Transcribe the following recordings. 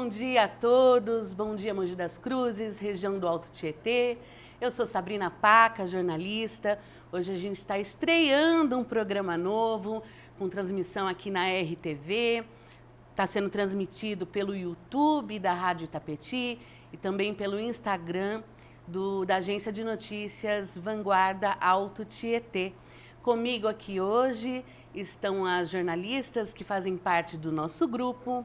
bom dia a todos, bom dia Mogi das Cruzes, região do Alto Tietê. Eu sou Sabrina Paca, jornalista. Hoje a gente está estreando um programa novo, com transmissão aqui na RTV. Está sendo transmitido pelo YouTube da Rádio Itapetí e também pelo Instagram da agência de notícias Vanguarda Alto Tietê. Comigo aqui hoje estão as jornalistas que fazem parte do nosso grupo.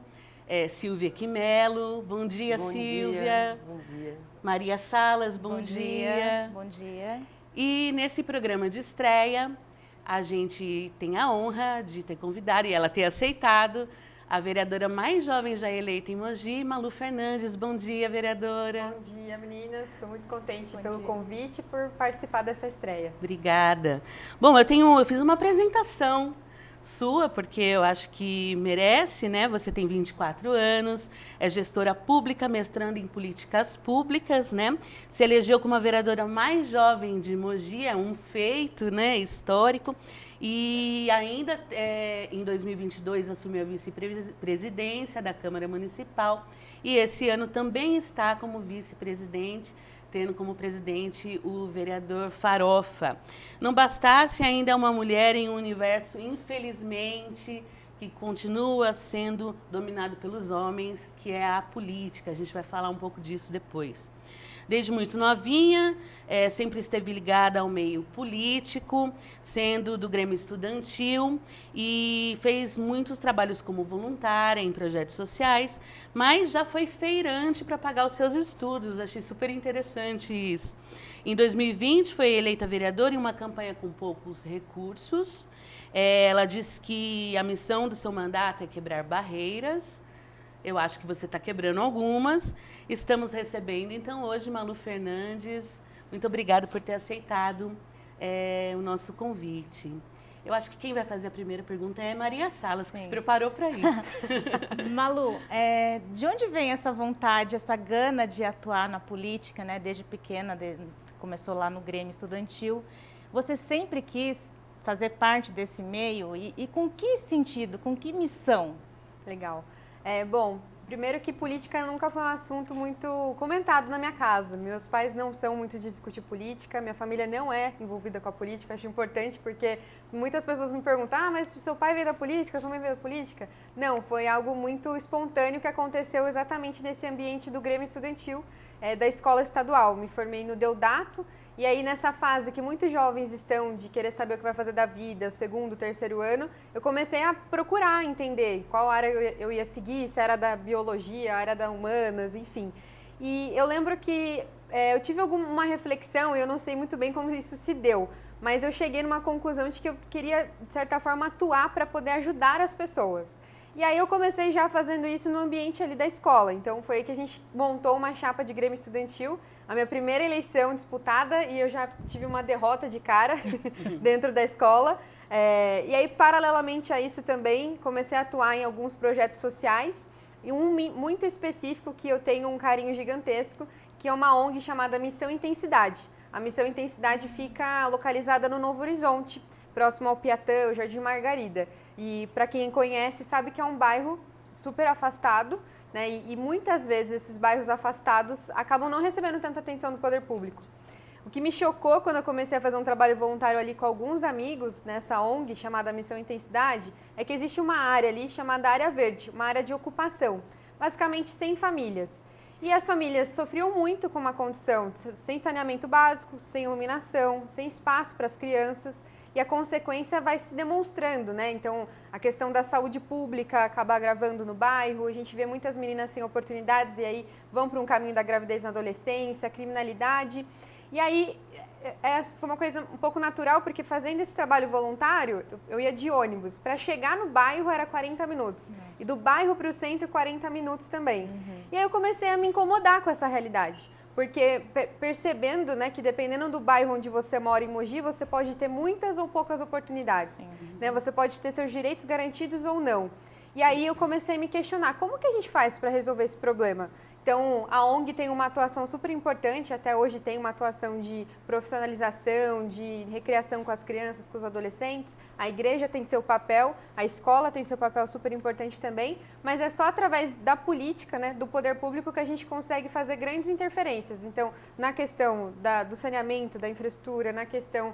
Silvia Quimelo, bom dia, Silvia. Bom dia. Maria Salas, bom dia. Bom dia. E nesse programa de estreia, a gente tem a honra de ter convidado e ela ter aceitado a vereadora mais jovem já eleita em Mogi, Malu Fernandes. Bom dia, vereadora. Bom dia, meninas. Estou muito contente pelo convite e por participar dessa estreia. Obrigada. Bom, eu fiz uma apresentação sua, porque eu acho que merece, né? Você tem 24 anos, é gestora pública, mestrando em políticas públicas, né? Se elegeu como a vereadora mais jovem de Mogi, é um feito, né, histórico. E ainda em 2022 assumiu a vice-presidência da Câmara Municipal e esse ano também está como vice-presidente, tendo como presidente o vereador Farofa. Não bastasse, ainda é uma mulher em um universo, infelizmente, que continua sendo dominado pelos homens, que é a política. A gente vai falar um pouco disso depois. Desde muito novinha, sempre esteve ligada ao meio político, sendo do Grêmio Estudantil, e fez muitos trabalhos como voluntária em projetos sociais, mas já foi feirante para pagar os seus estudos. Achei super interessante isso. Em 2020, foi eleita vereadora em uma campanha com poucos recursos. Ela disse que a missão do seu mandato é quebrar barreiras. Eu acho que você está quebrando algumas. Estamos recebendo, então, hoje, Malu Fernandes. Muito obrigada por ter aceitado o nosso convite. Eu acho que quem vai fazer a primeira pergunta é Maria Salas, que se preparou para isso. Malu, de onde vem essa vontade, essa gana de atuar na política, né? Desde pequena, começou lá no Grêmio Estudantil. Você sempre quis fazer parte desse meio? E com que sentido, com que missão? Legal. Bom, primeiro que política nunca foi um assunto muito comentado na minha casa. Meus pais não são muito de discutir política, minha família não é envolvida com a política. Acho importante porque muitas pessoas me perguntam, mas seu pai veio da política, sua mãe veio da política? Não, foi algo muito espontâneo que aconteceu exatamente nesse ambiente do Grêmio Estudantil, da escola estadual. Me formei no Deodato. E aí, nessa fase que muitos jovens estão de querer saber o que vai fazer da vida, o segundo, terceiro ano, eu comecei a procurar entender qual área eu ia seguir, se era da biologia, área da humanas, enfim. E eu lembro que eu tive uma reflexão, e eu não sei muito bem como isso se deu, mas eu cheguei numa conclusão de que eu queria, de certa forma, atuar para poder ajudar as pessoas. E aí eu comecei já fazendo isso no ambiente ali da escola. Então foi aí que a gente montou uma chapa de Grêmio Estudantil, a minha primeira eleição disputada, e eu já tive uma derrota de cara dentro da escola. E aí, paralelamente a isso também, comecei a atuar em alguns projetos sociais, e um muito específico que eu tenho um carinho gigantesco, que é uma ONG chamada Missão Intensidade. A Missão Intensidade fica localizada no Novo Horizonte, próximo ao Piatã, o Jardim Margarida. E para quem conhece, sabe que é um bairro super afastado, né? E muitas vezes esses bairros afastados acabam não recebendo tanta atenção do poder público. O que me chocou quando eu comecei a fazer um trabalho voluntário ali com alguns amigos nessa ONG chamada Missão Intensidade é que existe uma área ali chamada Área Verde, uma área de ocupação, basicamente 100 famílias. E as famílias sofriam muito com uma condição sem saneamento básico, sem iluminação, sem espaço para as crianças. E a consequência vai se demonstrando, né? Então, a questão da saúde pública acaba agravando no bairro, a gente vê muitas meninas sem oportunidades e aí vão para um caminho da gravidez na adolescência, criminalidade. E aí, foi uma coisa um pouco natural, porque fazendo esse trabalho voluntário, eu ia de ônibus. Para chegar no bairro era 40 minutos. Nossa. E do bairro para o centro, 40 minutos também. Uhum. E aí eu comecei a me incomodar com essa realidade. Porque percebendo, né, que dependendo do bairro onde você mora em Mogi, você pode ter muitas ou poucas oportunidades. Né? Você pode ter seus direitos garantidos ou não. E aí eu comecei a me questionar, como que a gente faz para resolver esse problema? Então, a ONG tem uma atuação super importante, até hoje tem uma atuação de profissionalização, de recreação com as crianças, com os adolescentes. A igreja tem seu papel, a escola tem seu papel super importante também, mas é só através da política, né, do poder público, que a gente consegue fazer grandes interferências. Então, na questão do saneamento, da infraestrutura, na questão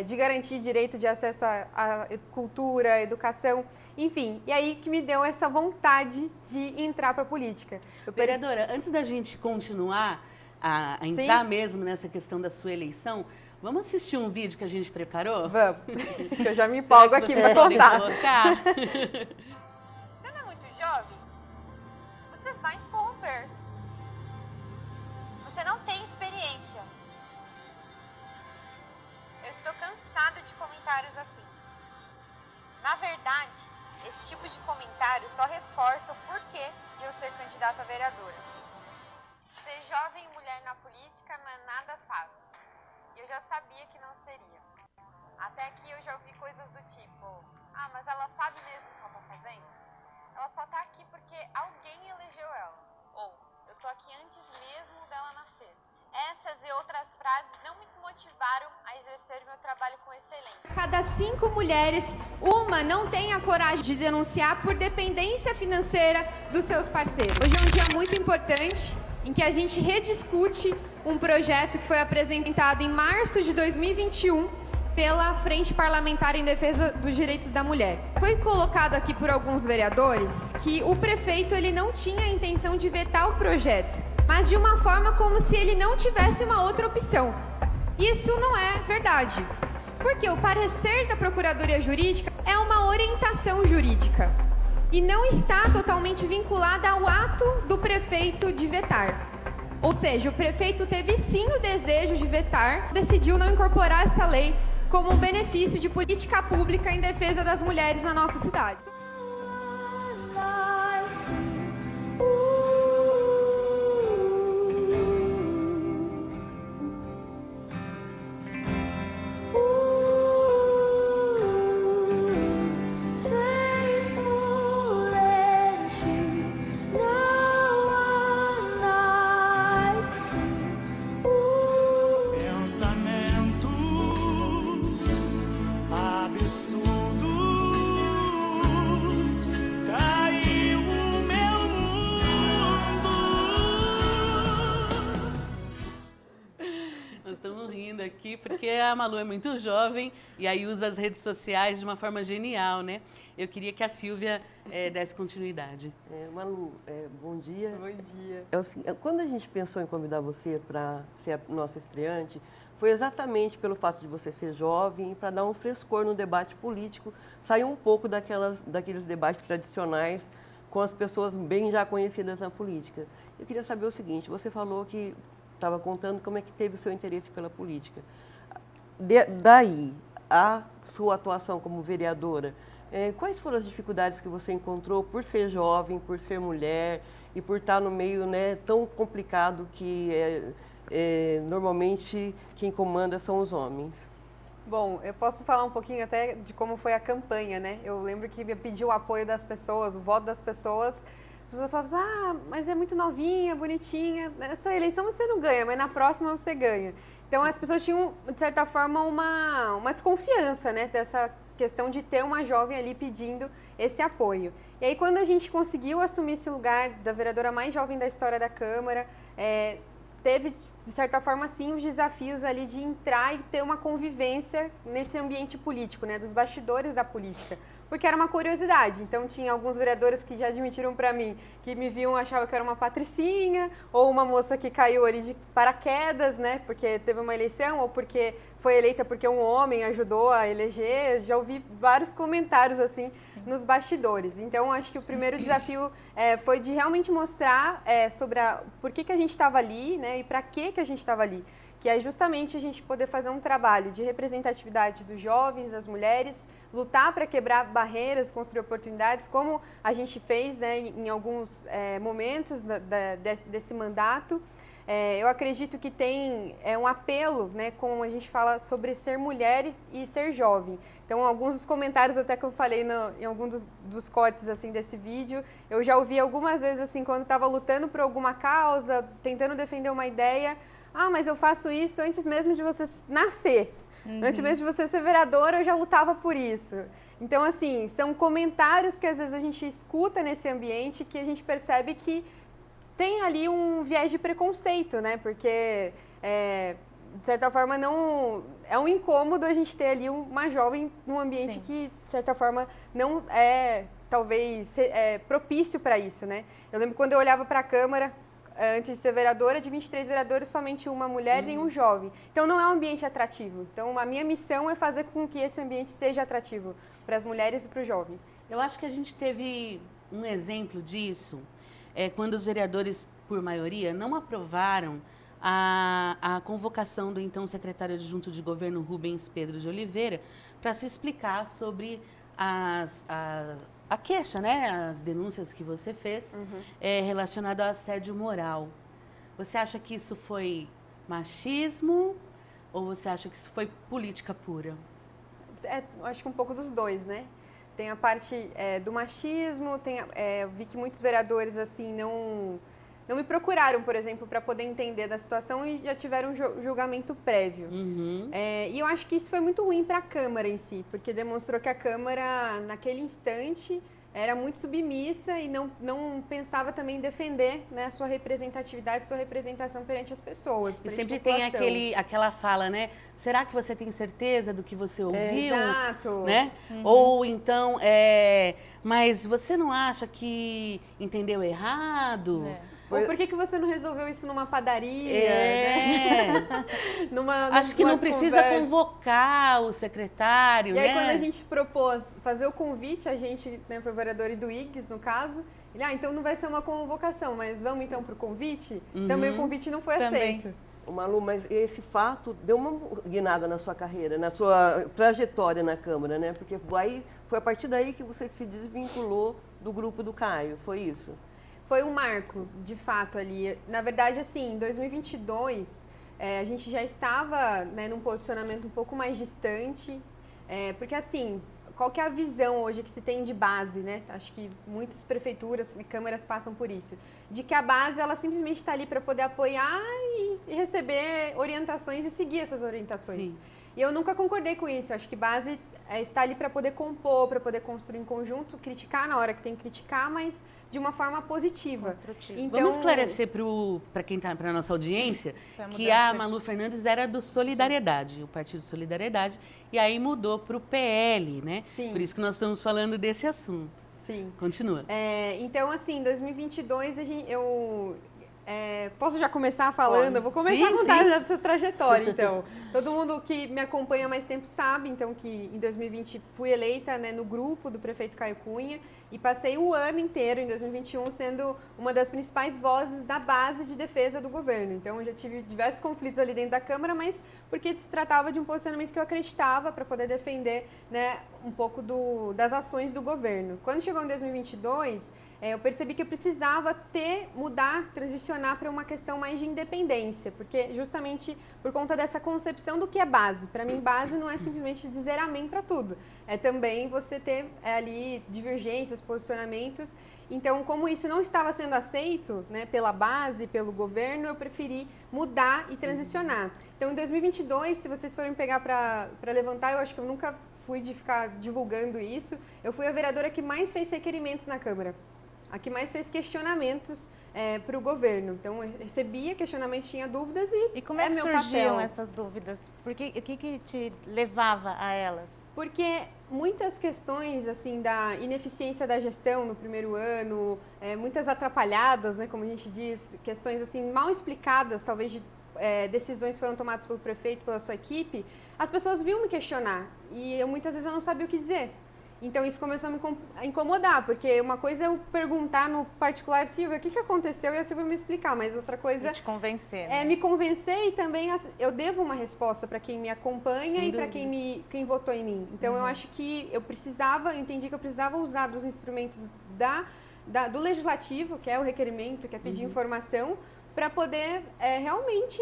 de garantir direito de acesso à cultura, à educação, enfim. E aí que me deu essa vontade de entrar para a política. Vereadora, antes da gente continuar a entrar mesmo nessa questão da sua eleição, vamos assistir um vídeo que a gente preparou? Vamos, que eu já me empolgo aqui para contar. Você não é muito jovem? Você vai se corromper. Você não tem experiência. Eu estou cansada de comentários assim. Na verdade, esse tipo de comentário só reforça o porquê de eu ser candidata a vereadora. Ser jovem e mulher na política não é nada fácil. E eu já sabia que não seria. Até que eu já ouvi coisas do tipo: ah, mas ela sabe mesmo o que ela tá fazendo? Ela só tá aqui porque alguém elegeu ela. Ou, eu tô aqui antes mesmo dela nascer. Essas e outras frases não me motivaram a exercer meu trabalho com excelência. Cada 5 mulheres, uma não tem a coragem de denunciar por dependência financeira dos seus parceiros. Hoje é um dia muito importante em que a gente rediscute um projeto que foi apresentado em março de 2021 pela Frente Parlamentar em Defesa dos Direitos da Mulher. Foi colocado aqui por alguns vereadores que o prefeito ele não tinha a intenção de vetar o projeto, mas de uma forma como se ele não tivesse uma outra opção. Isso não é verdade, porque o parecer da Procuradoria Jurídica é uma orientação jurídica e não está totalmente vinculada ao ato do prefeito de vetar. Ou seja, o prefeito teve sim o desejo de vetar, decidiu não incorporar essa lei como um benefício de política pública em defesa das mulheres na nossa cidade. Aqui porque a Malu é muito jovem e aí usa as redes sociais de uma forma genial, né? Eu queria que a Silvia desse continuidade. Malu, bom dia. Bom dia. Quando a gente pensou em convidar você para ser a nossa estreante, foi exatamente pelo fato de você ser jovem e para dar um frescor no debate político, sair um pouco daqueles debates tradicionais com as pessoas bem já conhecidas na política. Eu queria saber o seguinte, você falou que estava contando como é que teve o seu interesse pela política. Daí, a sua atuação como vereadora, quais foram as dificuldades que você encontrou por ser jovem, por ser mulher e por estar no meio, né, tão complicado que normalmente quem comanda são os homens? Bom, eu posso falar um pouquinho até de como foi a campanha, né? Eu lembro que eu pedi o apoio das pessoas, o voto das pessoas. As pessoas falavam assim, mas é muito novinha, bonitinha, nessa eleição você não ganha, mas na próxima você ganha. Então as pessoas tinham, de certa forma, uma desconfiança, né, dessa questão de ter uma jovem ali pedindo esse apoio. E aí quando a gente conseguiu assumir esse lugar da vereadora mais jovem da história da Câmara, teve, de certa forma, sim, os desafios ali de entrar e ter uma convivência nesse ambiente político, né, dos bastidores da política. Porque era uma curiosidade, então tinha alguns vereadores que já admitiram para mim, que me viam, achavam que era uma patricinha, ou uma moça que caiu ali de paraquedas, né, porque teve uma eleição, ou porque foi eleita porque um homem ajudou a eleger. Já ouvi vários comentários assim nos bastidores. Então, acho que o primeiro desafio foi de realmente mostrar sobre por que a gente estava ali, né, e para que a gente estava ali. Que é justamente a gente poder fazer um trabalho de representatividade dos jovens, das mulheres, lutar para quebrar barreiras, construir oportunidades, como a gente fez, né, em alguns momentos desse mandato, eu acredito que tem um apelo, né, como a gente fala sobre ser mulher e ser jovem. Então, alguns dos comentários até que eu falei em algum dos cortes assim desse vídeo, eu já ouvi algumas vezes assim, quando estava lutando por alguma causa, tentando defender uma ideia, mas eu faço isso antes mesmo de você nascer. Antes mesmo de você ser vereadora, eu já lutava por isso. Então, assim, são comentários que às vezes a gente escuta nesse ambiente que a gente percebe que tem ali um viés de preconceito, né? Porque, de certa forma, não é um incômodo a gente ter ali uma jovem num ambiente que, de certa forma, não é, talvez, propício para isso, né? Eu lembro quando eu olhava para a Câmara, antes de ser vereadora, de 23 vereadores, somente uma mulher e nenhum jovem. Então, não é um ambiente atrativo. Então, a minha missão é fazer com que esse ambiente seja atrativo para as mulheres e para os jovens. Eu acho que a gente teve um exemplo disso quando os vereadores, por maioria, não aprovaram a convocação do então secretário adjunto de governo, Rubens Pedro de Oliveira, para se explicar sobre a queixa, né, as denúncias que você fez relacionado ao assédio moral. Você acha que isso foi machismo ou você acha que isso foi política pura? Acho que um pouco dos dois, né? Tem a parte do machismo, eu vi que muitos vereadores assim não me procuraram, por exemplo, para poder entender da situação e já tiveram um julgamento prévio. E eu acho que isso foi muito ruim para a Câmara em si, porque demonstrou que a Câmara, naquele instante, era muito submissa e não pensava também em defender, né, a sua representatividade, sua representação perante as pessoas. E sempre tem aquela fala, né? Será que você tem certeza do que você ouviu? Exato. Né? Ou então, mas você não acha que entendeu errado? Ou por que você não resolveu isso numa padaria? Né? Acho que não precisa convocar o secretário, né? E aí, né? quando a gente propôs fazer o convite, a gente, né, foi vereador do IGS, no caso, ele, então não vai ser uma convocação, mas vamos então para o convite? Também o convite não foi aceito. Malu, mas esse fato deu uma guinada na sua carreira, na sua trajetória na Câmara, né? Porque foi a partir daí que você se desvinculou do grupo do Caio, foi isso? Foi um marco, de fato, ali. Na verdade, assim, em 2022, a gente já estava, né, num posicionamento um pouco mais distante, porque, assim, qual que é a visão hoje que se tem de base, né? Acho que muitas prefeituras e câmaras passam por isso. De que a base, ela simplesmente está ali para poder apoiar e receber orientações e seguir essas orientações. Sim. E eu nunca concordei com isso. Eu acho que base está ali para poder compor, para poder construir em conjunto, criticar na hora que tem que criticar, mas de uma forma positiva. Então, vamos esclarecer para quem está, para a nossa audiência, que a Malu Fernandes era do Solidariedade, o Partido Solidariedade, e aí mudou para o PL, né? Sim. Por isso que nós estamos falando desse assunto. Sim. Continua. Então, assim, em 2022, posso já começar falando? Eu vou começar a contar já dessa trajetória, então. Todo mundo que me acompanha há mais tempo sabe, então, que em 2020 fui eleita, né, no grupo do prefeito Caio Cunha e passei o ano inteiro, em 2021, sendo uma das principais vozes da base de defesa do governo. Então, eu já tive diversos conflitos ali dentro da Câmara, mas porque se tratava de um posicionamento que eu acreditava para poder defender, né, um pouco das ações do governo. Quando chegou em 2022... eu percebi que eu precisava mudar, transicionar para uma questão mais de independência, porque justamente por conta dessa concepção do que é base. Para mim, base não é simplesmente dizer amém para tudo, é também você ter ali divergências, posicionamentos. Então, como isso não estava sendo aceito, né, pela base, pelo governo, eu preferi mudar e transicionar. Então, em 2022, se vocês forem pegar para levantar, eu acho que eu nunca fui de ficar divulgando isso, eu fui a vereadora que mais fez requerimentos na Câmara. A que mais fez questionamentos para o governo. Então, eu recebia questionamentos, tinha dúvidas e como é que surgiam essas dúvidas? O que te levava a elas? Porque muitas questões, assim, da ineficiência da gestão no primeiro ano, muitas atrapalhadas, né, como a gente diz, questões, assim, mal explicadas, talvez de decisões que foram tomadas pelo prefeito, pela sua equipe, as pessoas vinham me questionar e muitas vezes eu não sabia o que dizer. Então, isso começou a me incomodar, porque uma coisa é eu perguntar no particular, Silvia, o que aconteceu? E a Silvia me explicar, mas outra coisa... te convencer, né? É me convencer e também eu devo uma resposta para quem me acompanha e para quem votou em mim. Então, eu acho que eu entendi que eu precisava usar dos instrumentos do legislativo, que é o requerimento, que é pedir informação, para poder realmente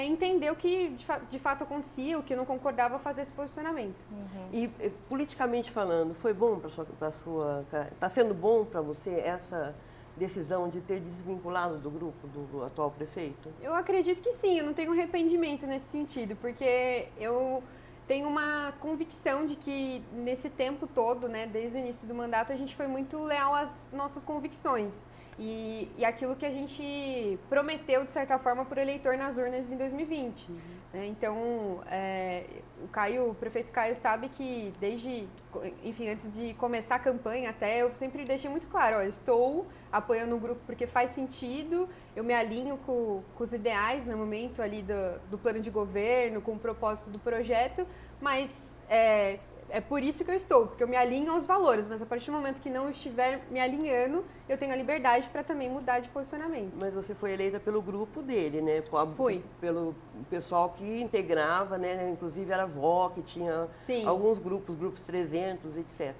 entender o que de fato acontecia, o que não concordava, fazer esse posicionamento. E politicamente falando, foi bom para sua... Está sendo bom para você essa decisão de ter desvinculado do grupo do atual prefeito? Eu acredito que sim, eu não tenho arrependimento nesse sentido, porque eu tenho uma convicção de que nesse tempo todo, né, desde o início do mandato, a gente foi muito leal às nossas convicções e aquilo que a gente prometeu, de certa forma, para o eleitor nas urnas em 2020. Né? Então, o prefeito Caio sabe que enfim, antes de começar a campanha até, eu sempre deixei muito claro, estou apoiando o grupo porque faz sentido, eu me alinho com os ideais no momento ali do plano de governo, com o propósito do projeto, mas é por isso que eu estou, porque eu me alinho aos valores, mas a partir do momento que não estiver me alinhando, eu tenho a liberdade para também mudar de posicionamento. Mas você foi eleita pelo grupo dele, né? Fui. Pelo pessoal que integrava, né? Inclusive era VOC, tinha alguns grupos 300, etc.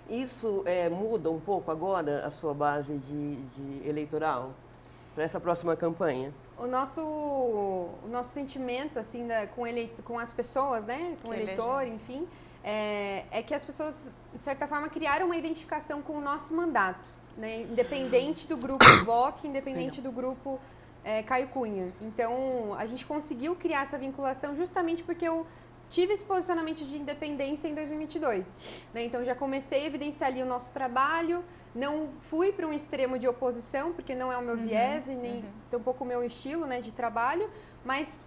Isso muda um pouco agora a sua base de eleitoral para essa próxima campanha? O nosso sentimento, assim, com as pessoas, né? Com o eleitor, enfim, é que as pessoas, de certa forma, criaram uma identificação com o nosso mandato, né? Independente do grupo VOC, independente do grupo Caio Cunha. Então, a gente conseguiu criar essa vinculação justamente porque eu tive esse posicionamento de independência em 2022. Né? Então, já comecei a evidenciar ali o nosso trabalho, não fui para um extremo de oposição, porque não é o meu viés e nem tampouco o meu estilo, né, de trabalho, mas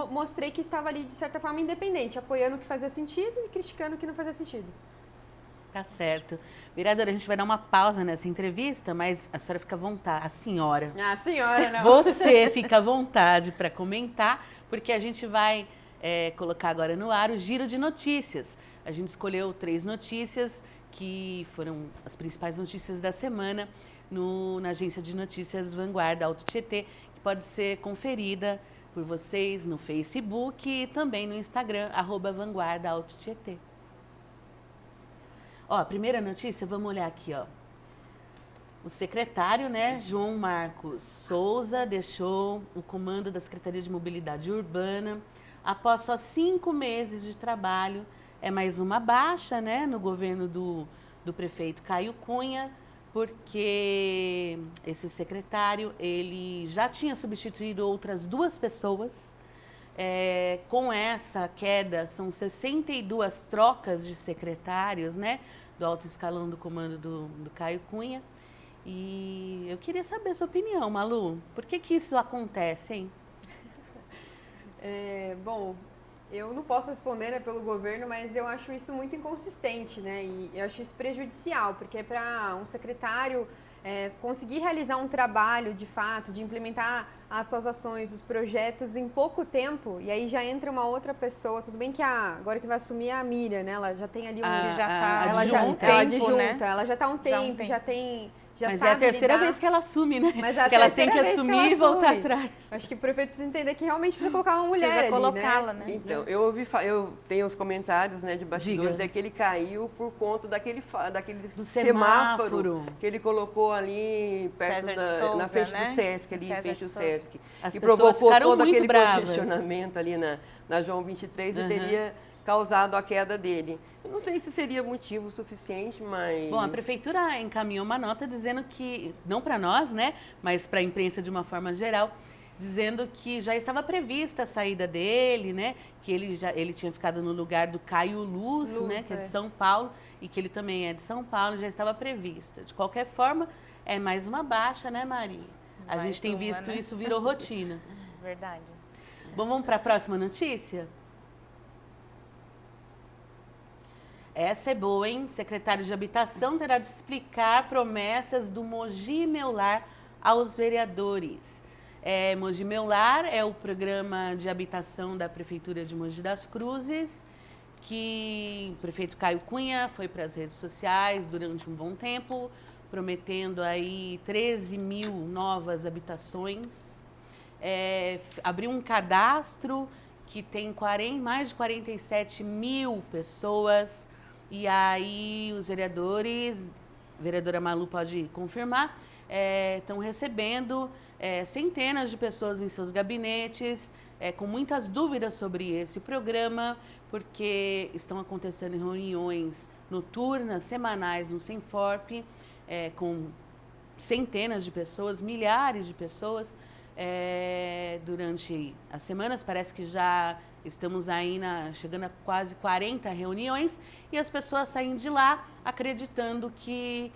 mostrei que estava ali, de certa forma, independente, apoiando o que fazia sentido e criticando o que não fazia sentido. Tá certo. Vereadora, a gente vai dar uma pausa nessa entrevista, mas a senhora fica à vontade, a senhora. A senhora, não. Você fica à vontade para comentar, porque a gente vai colocar agora no ar o Giro de Notícias. A gente escolheu 3 notícias que foram as principais notícias da semana na agência de notícias Vanguarda Alto Tietê, que pode ser conferida por vocês no Facebook e também no Instagram, @Vanguarda Alto Tietê. Ó, a primeira notícia, vamos olhar aqui, ó. O secretário, né, João Marcos Souza, deixou o comando da Secretaria de Mobilidade Urbana após só 5 meses de trabalho. É mais uma baixa, né, no governo do prefeito Caio Cunha, porque esse secretário, ele já tinha substituído outras 2 pessoas. Com essa queda, são 62 trocas de secretários, né, do alto escalão do comando do Caio Cunha. E eu queria saber a sua opinião, Malu. Por que isso acontece, hein? Bom, eu não posso responder, né, pelo governo, mas eu acho isso muito inconsistente, né? E eu acho isso prejudicial, porque para um secretário conseguir realizar um trabalho, de fato, de implementar as suas ações, os projetos em pouco tempo, e aí já entra uma outra pessoa, tudo bem que agora que vai assumir é a Miriam, né? Ela já tem ali ela já está há um tempo, já tem... Mas é a terceira vez que ela assume, né? Que ela tem que assumir e voltar atrás. Acho que o prefeito precisa entender que realmente precisa colocar uma mulher ali, colocá-la, né? Então, eu tenho os comentários, né, de bastidores, que ele caiu por conta daquele do semáforo que ele colocou ali perto na frente do Sesc, ali em frente ao Sesc. As e pessoas provocou ficaram todo muito aquele bravas. congestionamento ali na João 23 e teria causado a queda dele. Eu não sei se seria motivo suficiente, mas... Bom, a prefeitura encaminhou uma nota dizendo que, não para nós, né, mas para a imprensa de uma forma geral, dizendo que já estava prevista a saída dele, né, que ele tinha ficado no lugar do Caio Lúcio, né, que é de São Paulo, e que ele também é de São Paulo, já estava prevista. De qualquer forma, é mais uma baixa, né, Maria? A gente tem visto, né? Isso virou rotina. Verdade. Bom, vamos para a próxima notícia? Essa é boa, hein? Secretário de Habitação terá de explicar promessas do Mogi Meu Lar aos vereadores. Mogi Meu Lar é o programa de habitação da Prefeitura de Mogi das Cruzes, que o prefeito Caio Cunha foi para as redes sociais durante um bom tempo, prometendo aí 13 mil novas habitações. Abriu um cadastro que tem mais de 47 mil pessoas. E aí os vereadores vereadora Malu pode confirmar, estão recebendo centenas de pessoas em seus gabinetes, com muitas dúvidas sobre esse programa, porque estão acontecendo reuniões noturnas, semanais no Senforp, com centenas de pessoas, milhares de pessoas, durante as semanas. Parece que já estamos aí chegando a quase 40 reuniões, e as pessoas saem de lá acreditando que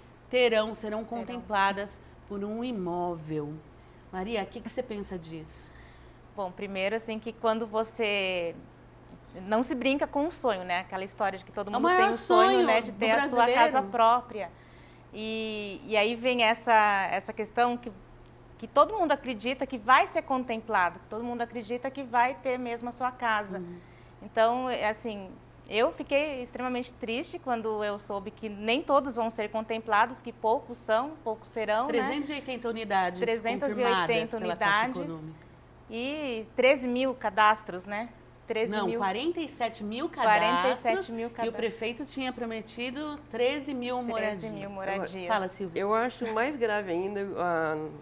serão contempladas por um imóvel. Maria, o que você pensa disso? Bom, primeiro, assim, que quando você não se brinca com um sonho, né? Aquela história de que todo mundo tem um sonho, né? De ter a sua casa própria. E aí vem essa questão que todo mundo acredita que vai ser contemplado, todo mundo acredita que vai ter mesmo a sua casa. Então, assim, eu fiquei extremamente triste quando eu soube que nem todos vão ser contemplados, que poucos serão, 380 unidades 380 unidades e 13 mil cadastros, né? 47 mil cadastros. 47 mil cadastros. E o prefeito tinha prometido 13 mil moradias. Fala, Silvia. Eu acho mais grave ainda,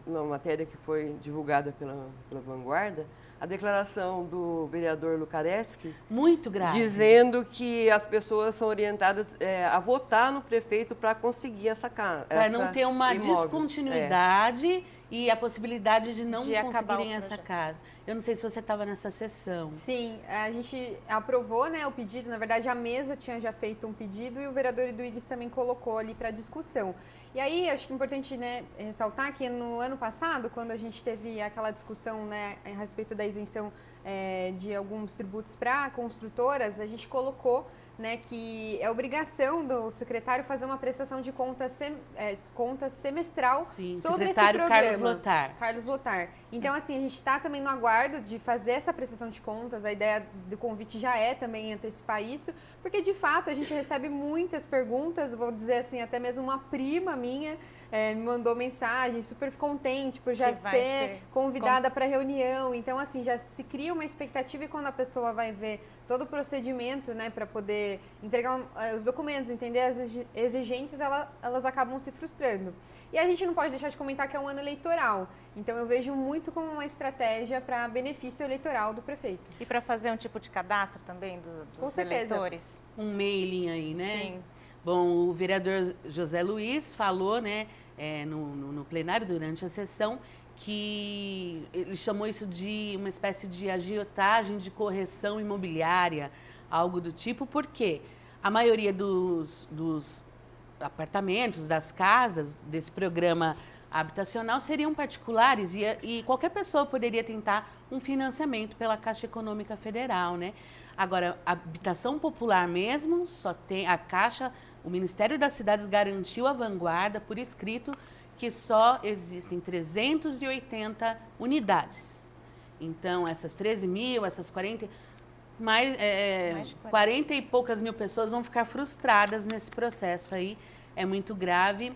na matéria que foi divulgada pela Vanguarda, a declaração do vereador Lucareschi. Muito grave. Dizendo que as pessoas são orientadas a votar no prefeito para conseguir essa casa. Para não ter uma descontinuidade e a possibilidade de não conseguirem essa casa. Eu não sei se você estava nessa sessão. Sim, a gente aprovou, né, o pedido. Na verdade, a mesa tinha já feito um pedido e o vereador Eduígues também colocou ali para discussão. E aí, acho que é importante, né, ressaltar que no ano passado, quando a gente teve aquela discussão, né, a respeito da isenção de alguns tributos para construtoras, a gente colocou, né, que é obrigação do secretário fazer uma prestação de contas semestral. Sim, sobre secretário esse programa. Carlos Lotar. Então, assim, a gente está também no aguardo de fazer essa prestação de contas. A ideia do convite já é também antecipar isso, porque, de fato, a gente recebe muitas perguntas, vou dizer assim, até mesmo uma prima minha me mandou mensagem, super contente por já ser convidada para reunião. Então, assim, já se cria uma expectativa, e quando a pessoa vai ver todo o procedimento, né, para poder entregar os documentos, entender as exigências, elas acabam se frustrando. E a gente não pode deixar de comentar que é um ano eleitoral. Então, eu vejo muito como uma estratégia para benefício eleitoral do prefeito. E para fazer um tipo de cadastro também dos eleitores? Um mailing aí, né? Sim. Bom, o vereador José Luiz falou, né, no plenário, durante a sessão, que ele chamou isso de uma espécie de agiotagem de correção imobiliária, algo do tipo, porque a maioria dos apartamentos, das casas desse programa habitacional seriam particulares, e qualquer pessoa poderia tentar um financiamento pela Caixa Econômica Federal, né? Agora, a habitação popular mesmo, só tem a Caixa, o Ministério das Cidades garantiu à Vanguarda, por escrito, que só existem 380 unidades. Então, essas 13 mil, essas 40 e poucas mil pessoas vão ficar frustradas nesse processo aí. É muito grave,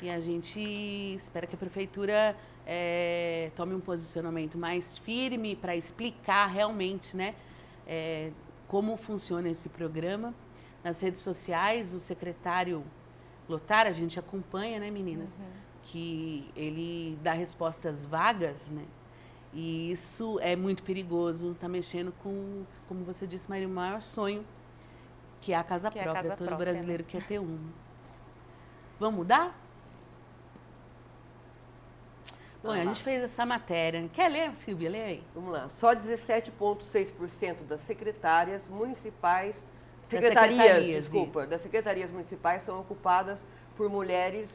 e a gente espera que a Prefeitura tome um posicionamento mais firme para explicar realmente, né, como funciona esse programa. Nas redes sociais, o secretário Lotar, a gente acompanha, né, meninas? Que ele dá respostas vagas, né? E isso é muito perigoso, está mexendo com, como você disse, Maria, o maior sonho, que é a casa própria. Todo brasileiro quer ter uma. Vamos mudar? Bom, a gente fez essa matéria. Quer ler, Silvia? Lê aí. Vamos lá. Só 17,6% das secretarias municipais... das secretarias municipais são ocupadas por mulheres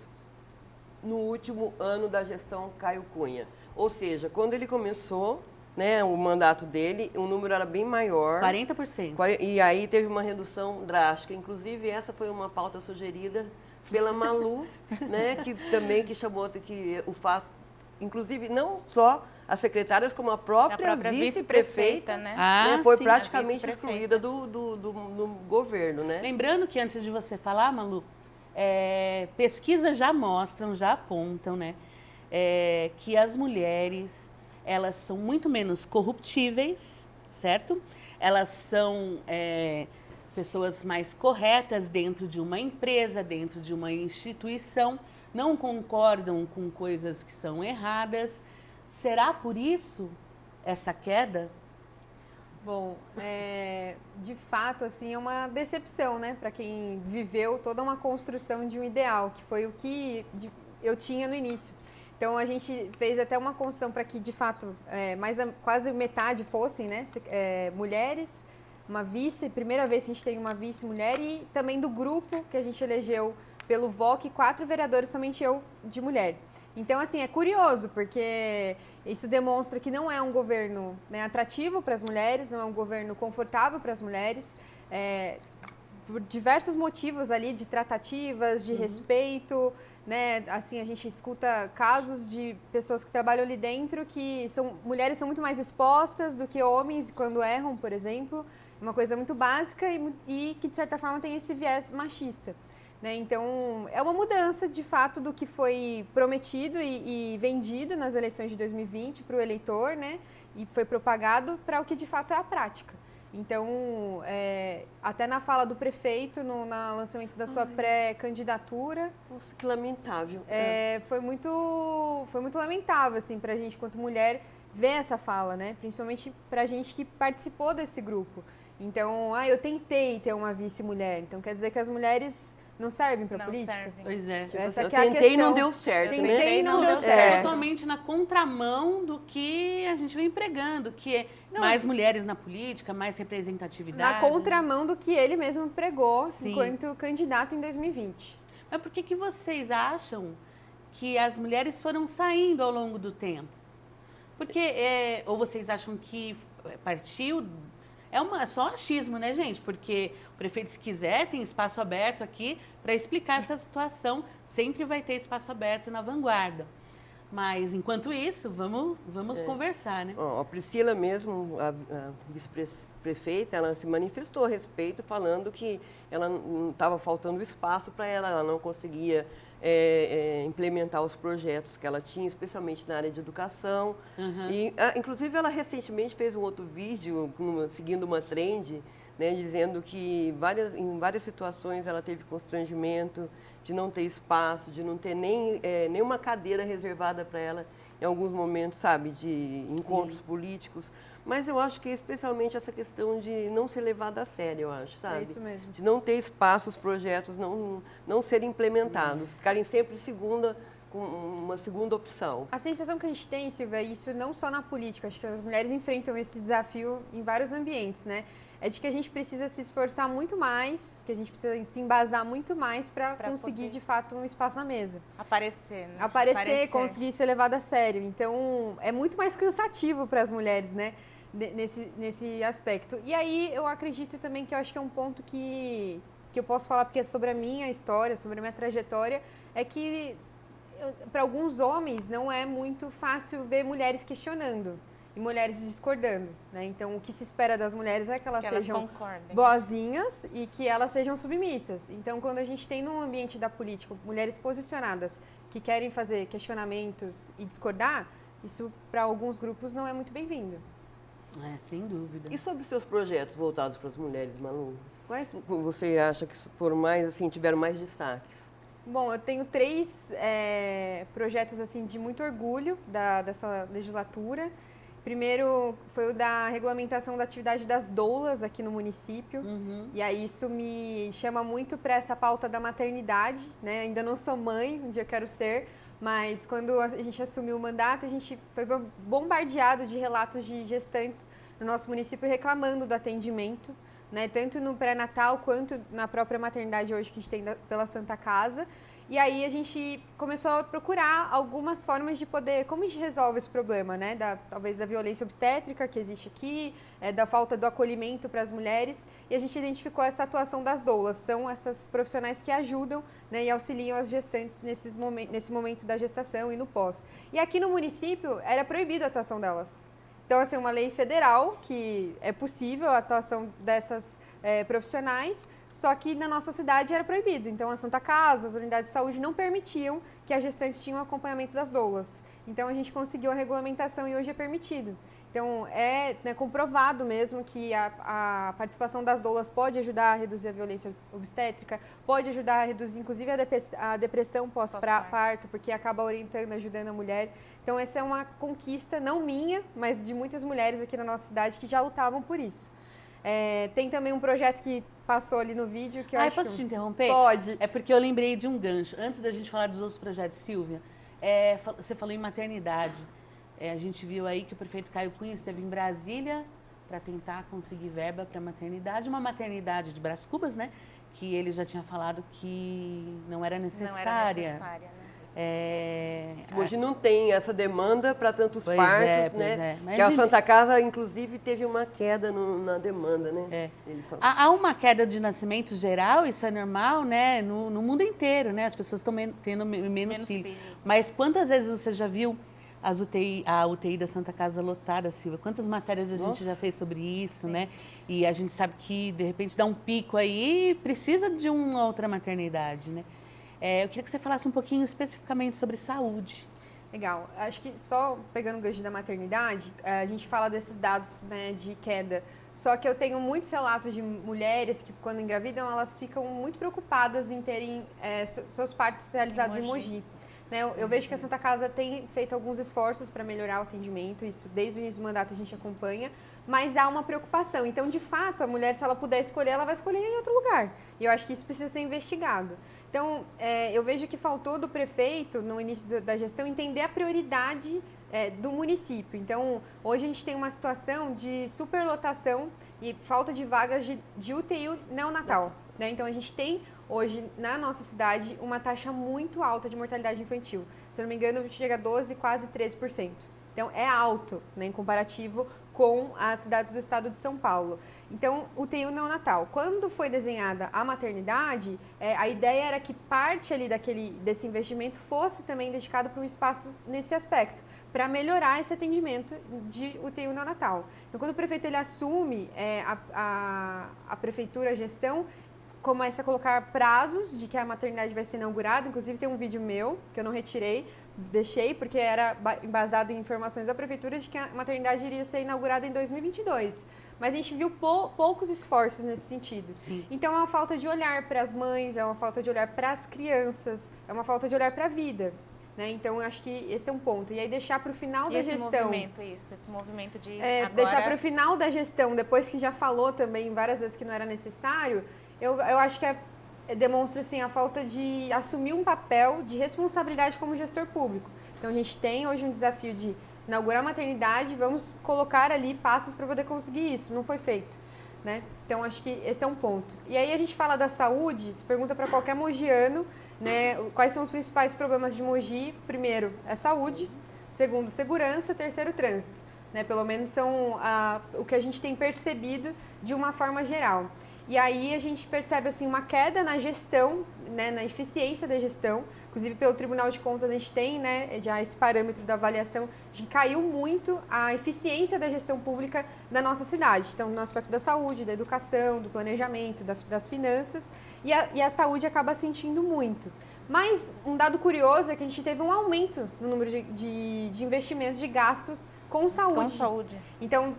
no último ano da gestão Caio Cunha. Ou seja, quando ele começou, né, o mandato dele, o número era bem maior. 40%. E aí teve uma redução drástica. Inclusive, essa foi uma pauta sugerida pela Malu, né, que chamou que o fato, inclusive, não só as secretárias, como a própria vice-prefeita, né? Foi praticamente excluída do governo, né? Lembrando que, antes de você falar, Malu, pesquisas já mostram, já apontam, né, que as mulheres, elas são muito menos corruptíveis, certo? Elas são pessoas mais corretas dentro de uma empresa, dentro de uma instituição, não concordam com coisas que são erradas. Será por isso essa queda? Bom, de fato, assim, é uma decepção, né, para quem viveu toda uma construção de um ideal, que foi o que eu tinha no início. Então, a gente fez até uma construção para que, de fato, quase metade fossem, né, mulheres, uma vice, primeira vez que a gente tem uma vice-mulher, e também do grupo que a gente elegeu pelo VOC, 4 vereadores, somente eu de mulher. Então, assim, é curioso, porque isso demonstra que não é um governo, né, atrativo para as mulheres, não é um governo confortável para as mulheres, por diversos motivos ali de tratativas, de respeito, né? Assim, a gente escuta casos de pessoas que trabalham ali dentro que mulheres são muito mais expostas do que homens quando erram, por exemplo, uma coisa muito básica e que, de certa forma, tem esse viés machista. Né? Então, é uma mudança, de fato, do que foi prometido e vendido nas eleições de 2020 para o eleitor, né? E foi propagado para o que, de fato, é a prática. Então, até na fala do prefeito, no lançamento da sua pré-candidatura... Nossa, que lamentável. Foi muito lamentável, assim, para a gente, quanto mulher, ver essa fala, né? Principalmente para a gente que participou desse grupo. Então, eu tentei ter uma vice-mulher. Então, quer dizer que as mulheres... não servem para política? Servem. Pois é. Tipo, Essa eu que é a tentei e questão. não deu certo, Tentei né? e não deu É certo. totalmente na contramão do que a gente vem pregando, que é mais mulheres na política, mais representatividade. Na contramão do que ele mesmo pregou Sim. enquanto candidato em 2020. Mas por que vocês acham que as mulheres foram saindo ao longo do tempo? Porque, ou vocês acham que partiu... É só achismo, né, gente? Porque o prefeito, se quiser, tem espaço aberto aqui para explicar essa situação. Sempre vai ter espaço aberto na vanguarda. Mas, enquanto isso, vamos conversar, né? A Priscila mesmo, a vice-prefeita, ela se manifestou a respeito, falando que ela não estava faltando espaço para ela não conseguia implementar os projetos que ela tinha, especialmente na área de educação. E, inclusive, ela recentemente fez um outro vídeo, seguindo uma trend, né, dizendo que em várias situações ela teve constrangimento de não ter espaço, de não ter nenhuma cadeira reservada para ela em alguns momentos, sabe, de encontros políticos. Mas eu acho que é especialmente essa questão de não ser levada a sério, eu acho, sabe? É isso mesmo. De não ter espaço, os projetos não serem implementados, ficarem sempre com uma segunda opção. A sensação que a gente tem, Silvia, isso não só na política, acho que as mulheres enfrentam esse desafio em vários ambientes, né? É de que a gente precisa se esforçar muito mais, que a gente precisa se embasar muito mais para conseguir, de fato, um espaço na mesa. Aparecer, né? Aparecer, conseguir ser levado a sério. Então, é muito mais cansativo para as mulheres, né? Nesse aspecto. E aí, eu acredito também que eu acho que é um ponto que eu posso falar, porque é sobre a minha história, sobre a minha trajetória, é que para alguns homens não é muito fácil ver mulheres questionando e mulheres discordando, né? Então, o que se espera das mulheres é que elas sejam boazinhas e que elas sejam submissas. Então, quando a gente tem num ambiente da política mulheres posicionadas que querem fazer questionamentos e discordar, isso para alguns grupos não é muito bem-vindo. Sem dúvida. E sobre os seus projetos voltados para as mulheres, Malu? Quais você acha que foram mais, assim, tiveram mais destaques? Bom, eu tenho 3 projetos assim de muito orgulho dessa legislatura. Primeiro foi o da regulamentação da atividade das doulas aqui no município. E aí isso me chama muito para essa pauta da maternidade, né? Ainda não sou mãe, um dia eu quero ser, mas quando a gente assumiu o mandato, a gente foi bombardeado de relatos de gestantes no nosso município reclamando do atendimento, né? Tanto no pré-natal quanto na própria maternidade hoje que a gente tem pela Santa Casa. E aí a gente começou a procurar algumas formas de poder, como a gente resolve esse problema, né? Talvez da violência obstétrica que existe aqui, da falta do acolhimento para as mulheres, e a gente identificou essa atuação das doulas, são essas profissionais que ajudam, né, e auxiliam as gestantes nesse momento da gestação e no pós. E aqui no município era proibida a atuação delas. Então, assim, uma lei federal que é possível a atuação dessas profissionais, só que na nossa cidade era proibido. Então, a Santa Casa, as unidades de saúde não permitiam que as gestantes tinham acompanhamento das doulas. Então a gente conseguiu a regulamentação e hoje é permitido. Então é, né, comprovado mesmo que a participação das doulas pode ajudar a reduzir a violência obstétrica, pode ajudar a reduzir inclusive a depressão pós-parto, porque acaba orientando, ajudando a mulher. Então essa é uma conquista, não minha, mas de muitas mulheres aqui na nossa cidade que já lutavam por isso. Tem também um projeto que passou ali no vídeo que eu acho posso te interromper? Pode. É porque eu lembrei de um gancho. Antes da gente falar dos outros projetos, Silvia, você falou em maternidade. A gente viu aí que o prefeito Caio Cunha esteve em Brasília para tentar conseguir verba para maternidade. Uma maternidade de Brás Cubas, né? Que ele já tinha falado que não era necessária. Não era necessária, né? Hoje não tem essa demanda para tantos Pois partos, é, né? pois é. Mas Que a a gente- Santa Casa, inclusive, teve uma queda na demanda, né? Ele falou. Há uma queda de nascimento geral, isso é normal, né? No mundo inteiro, né? As pessoas estão tendo menos filhos. Mas quantas vezes você já viu a UTI da Santa Casa lotada, Silvia? Quantas matérias a gente já fez sobre isso, né? E a gente sabe que, de repente, dá um pico aí e precisa de uma outra maternidade, né? Eu queria que você falasse um pouquinho especificamente sobre saúde. Legal. Acho que só pegando o gancho da maternidade, a gente fala desses dados, né, de queda. Só que eu tenho muitos relatos de mulheres que, quando engravidam, elas ficam muito preocupadas em terem seus partos realizados em Mogi. Né, eu vejo que a Santa Casa tem feito alguns esforços para melhorar o atendimento, isso desde o início do mandato a gente acompanha, mas há uma preocupação. Então, de fato, a mulher, se ela puder escolher, ela vai escolher em outro lugar. E eu acho que isso precisa ser investigado. Então, eu vejo que faltou do prefeito, no início da gestão, entender a prioridade do município. Então, hoje a gente tem uma situação de superlotação e falta de vagas de UTI neonatal. Né? Então, a gente tem hoje, na nossa cidade, uma taxa muito alta de mortalidade infantil. Se eu não me engano, chega a 12%, quase 13%. Então, é alto, né, em comparativo com as cidades do estado de São Paulo. Então, UTI neonatal. Quando foi desenhada a maternidade, a ideia era que parte ali desse investimento fosse também dedicado para um espaço nesse aspecto, para melhorar esse atendimento de UTI neonatal. Então, quando o prefeito ele assume a prefeitura, a gestão, começa a colocar prazos de que a maternidade vai ser inaugurada. Inclusive, tem um vídeo meu, que eu não retirei, deixei, porque era embasado em informações da prefeitura de que a maternidade iria ser inaugurada em 2022. Mas a gente viu poucos esforços nesse sentido. Sim. Então, é uma falta de olhar para as mães, é uma falta de olhar para as crianças, é uma falta de olhar para a vida. Né? Então, eu acho que esse é um ponto. E aí, deixar para o final da gestão... Esse movimento de agora... Deixar para o final da gestão, depois que já falou também várias vezes que não era necessário, eu acho que demonstra assim, a falta de assumir um papel de responsabilidade como gestor público. Então, a gente tem hoje um desafio de inaugurar a maternidade, vamos colocar ali passos para poder conseguir isso. Não foi feito. Né? Então, acho que esse é um ponto. E aí, a gente fala da saúde, se pergunta para qualquer mogiano, né, quais são os principais problemas de Mogi. Primeiro, é saúde. Segundo, segurança. Terceiro, trânsito. Né? Pelo menos são o que a gente tem percebido de uma forma geral. E aí a gente percebe assim, uma queda na gestão, né, na eficiência da gestão. Inclusive, pelo Tribunal de Contas, a gente tem, né, já esse parâmetro da avaliação de que caiu muito a eficiência da gestão pública da nossa cidade. Então, no aspecto da saúde, da educação, do planejamento, das finanças. E a saúde acaba sentindo muito. Mas um dado curioso é que a gente teve um aumento no número de investimentos, de gastos com saúde. Com saúde. Então,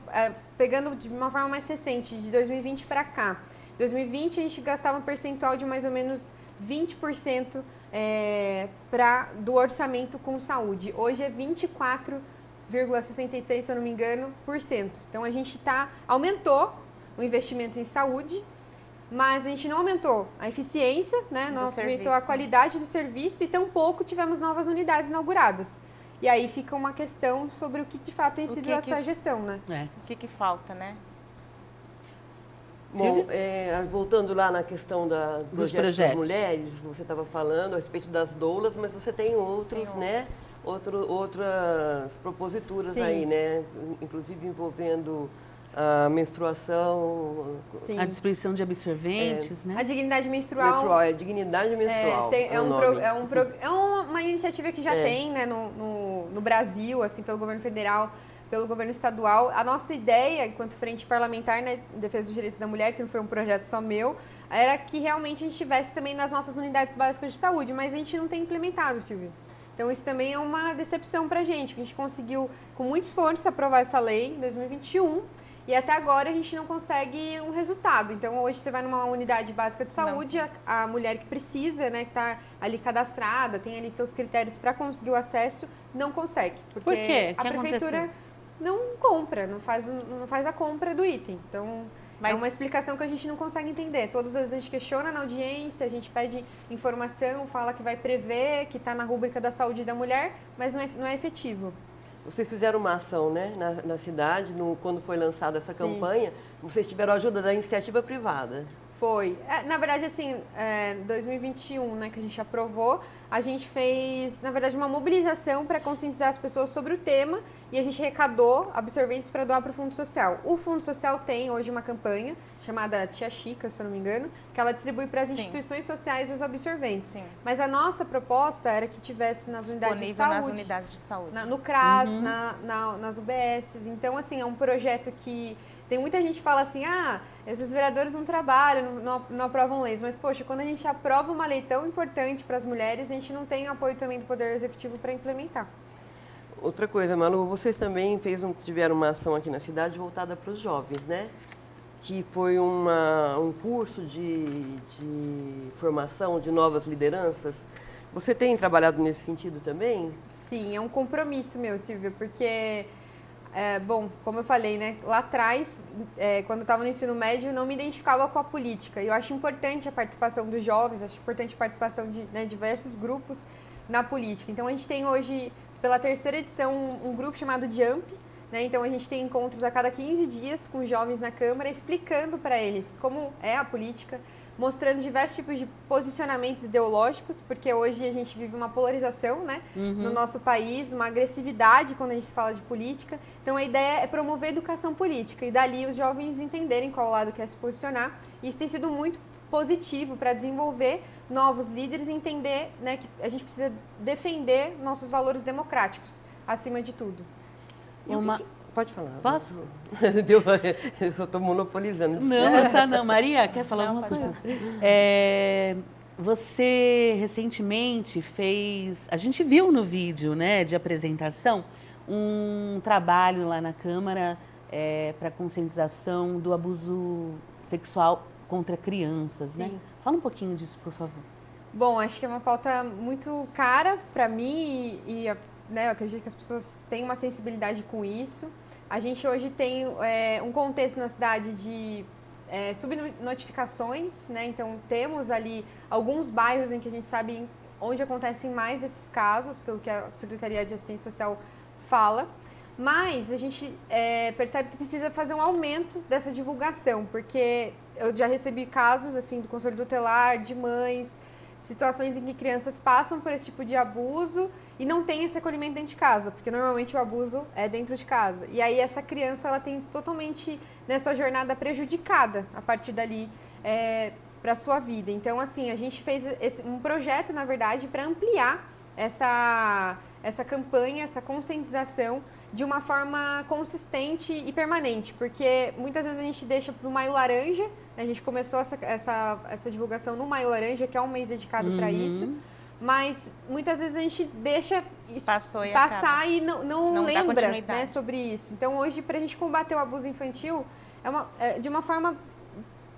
pegando de uma forma mais recente, de 2020 para cá. 2020 a gente gastava um percentual de mais ou menos 20% do orçamento com saúde. Hoje é 24,66%, se eu não me engano, por cento. Então, a gente aumentou o investimento em saúde, mas a gente não aumentou a eficiência, né? Não aumentou a qualidade do serviço e tampouco tivemos novas unidades inauguradas. E aí fica uma questão sobre o que de fato tem sido essa gestão, né? O que falta, né? Bom, voltando lá na questão dos projetos das mulheres, você estava falando a respeito das doulas, mas você tem outros, né? Outras proposituras aí, né? Inclusive envolvendo a menstruação, Sim. A distribuição de absorventes, né? A dignidade menstrual. Dignidade menstrual. É uma iniciativa que já tem, né, no Brasil, assim, pelo governo federal, pelo governo estadual. A nossa ideia, enquanto frente parlamentar, né, em defesa dos direitos da mulher, que não foi um projeto só meu, era que realmente a gente tivesse também nas nossas unidades básicas de saúde, mas a gente não tem implementado, Silvia. Então, isso também é uma decepção para a gente conseguiu, com muito esforço, aprovar essa lei em 2021 e até agora a gente não consegue um resultado. Então, hoje você vai numa unidade básica de saúde, a mulher que precisa, né, que está ali cadastrada, tem ali seus critérios para conseguir o acesso, não consegue. Porque Por quê? a prefeitura não compra, não faz a compra do item. Então, é uma explicação que a gente não consegue entender. Todas as vezes a gente questiona na audiência, a gente pede informação, fala que vai prever, que está na rúbrica da saúde da mulher, mas não é efetivo. Vocês fizeram uma ação, né, na cidade, quando foi lançada essa Sim. campanha, vocês tiveram a ajuda da iniciativa privada. Foi. Na verdade, assim, 2021, né, que a gente aprovou, a gente fez, na verdade, uma mobilização para conscientizar as pessoas sobre o tema e a gente arrecadou absorventes para doar para o Fundo Social. O Fundo Social tem hoje uma campanha chamada Tia Chica, se eu não me engano, que ela distribui para as instituições sociais os absorventes. Sim. Mas a nossa proposta era que tivesse nas unidades de saúde. Nas unidades de saúde. No CRAS, nas UBSs. Então, assim, é um projeto que... Tem muita gente que fala assim, esses vereadores não trabalham, não aprovam leis. Mas, poxa, quando a gente aprova uma lei tão importante para as mulheres, a gente não tem apoio também do Poder Executivo para implementar. Outra coisa, Malu, vocês também tiveram uma ação aqui na cidade voltada para os jovens, né? Que foi um curso de formação de novas lideranças. Você tem trabalhado nesse sentido também? Sim, é um compromisso meu, Silvia, porque... bom, como eu falei, né, lá atrás, quando eu estava no ensino médio, não me identificava com a política. E eu acho importante a participação dos jovens, acho importante a participação de diversos grupos na política. Então, a gente tem hoje, pela terceira edição, um grupo chamado Jump. Né? Então, a gente tem encontros a cada 15 dias com jovens na Câmara, explicando para eles como é a política, mostrando diversos tipos de posicionamentos ideológicos, porque hoje a gente vive uma polarização, né, no nosso país, uma agressividade quando a gente fala de política. Então, a ideia é promover a educação política e dali os jovens entenderem qual lado quer se posicionar. Isso tem sido muito positivo para desenvolver novos líderes e entender, né, que a gente precisa defender nossos valores democráticos, acima de tudo. Pode falar. Posso? Eu só estou monopolizando. Não. Maria, quer falar alguma coisa? Você recentemente fez... A gente viu no vídeo, né, de apresentação um trabalho lá na Câmara para conscientização do abuso sexual contra crianças, Sim. né? Fala um pouquinho disso, por favor. Bom, acho que é uma pauta muito cara para mim e né, eu acredito que as pessoas têm uma sensibilidade com isso. A gente hoje tem um contexto na cidade de subnotificações, né? Então temos ali alguns bairros em que a gente sabe onde acontecem mais esses casos, pelo que a Secretaria de Assistência Social fala. Mas a gente percebe que precisa fazer um aumento dessa divulgação, porque eu já recebi casos assim do Conselho Tutelar, de mães, situações em que crianças passam por esse tipo de abuso e não tem esse acolhimento dentro de casa, porque normalmente o abuso é dentro de casa. E aí essa criança ela tem totalmente, né, sua jornada prejudicada a partir dali para a sua vida. Então, assim, a gente fez um projeto, na verdade, para ampliar essa campanha, essa conscientização de uma forma consistente e permanente, porque muitas vezes a gente deixa para o Maio Laranja, né? A gente começou essa divulgação no Maio Laranja, que é um mês dedicado para isso, mas muitas vezes a gente deixa passar e não lembra, né, sobre isso. Então, hoje, para a gente combater o abuso infantil, de uma forma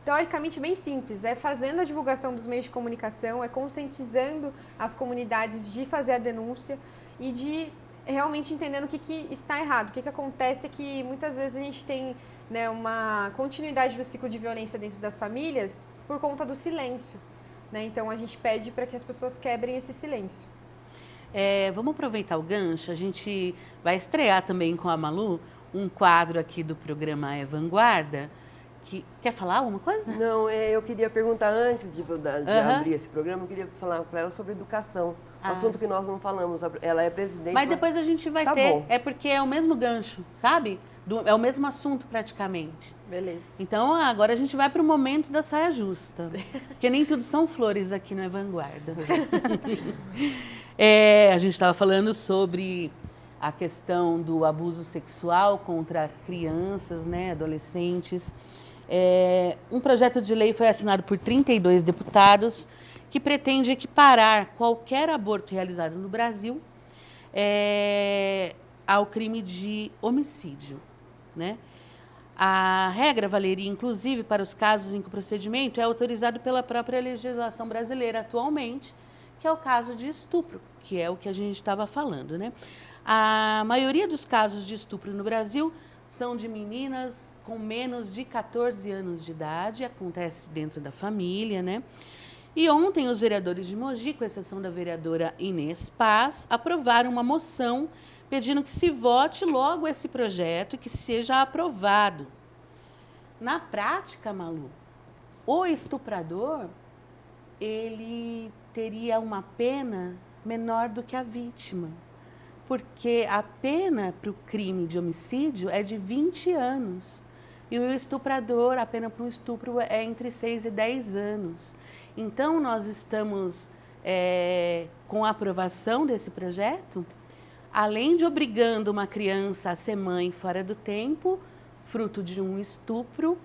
teoricamente bem simples, é fazendo a divulgação dos meios de comunicação, é conscientizando as comunidades de fazer a denúncia e de realmente entendendo o que está errado. O que acontece é que muitas vezes a gente tem, né, uma continuidade do ciclo de violência dentro das famílias por conta do silêncio. Né? Então, a gente pede para que as pessoas quebrem esse silêncio. Vamos aproveitar o gancho, a gente vai estrear também com a Malu um quadro aqui do programa Vanguarda. Quer falar alguma coisa? Não, eu queria perguntar antes de abrir esse programa, eu queria falar para ela sobre educação. Assunto que nós não falamos, ela é presidente. Mas depois a gente vai ter, bom. É porque é o mesmo gancho, sabe? É o mesmo assunto praticamente. Beleza. Então agora a gente vai para o momento da saia justa, porque nem tudo são flores aqui no Vanguarda. A gente estava falando sobre a questão do abuso sexual contra crianças, né, adolescentes. Um projeto de lei foi assinado por 32 deputados que pretende equiparar qualquer aborto realizado no Brasil ao crime de homicídio, né? A regra valeria, inclusive, para os casos em que o procedimento é autorizado pela própria legislação brasileira atualmente, que é o caso de estupro, que é o que a gente estava falando, né? A maioria dos casos de estupro no Brasil são de meninas com menos de 14 anos de idade, acontece dentro da família, né? E ontem os vereadores de Mogi, com exceção da vereadora Inês Paz, aprovaram uma moção pedindo que se vote logo esse projeto e que seja aprovado. Na prática, Malu, o estuprador, ele teria uma pena menor do que a vítima, porque a pena para o crime de homicídio é de 20 anos. E o estuprador, a pena para um estupro é entre 6 e 10 anos. Então, nós estamos com a aprovação desse projeto, além de obrigando uma criança a ser mãe fora do tempo, fruto de um estupro,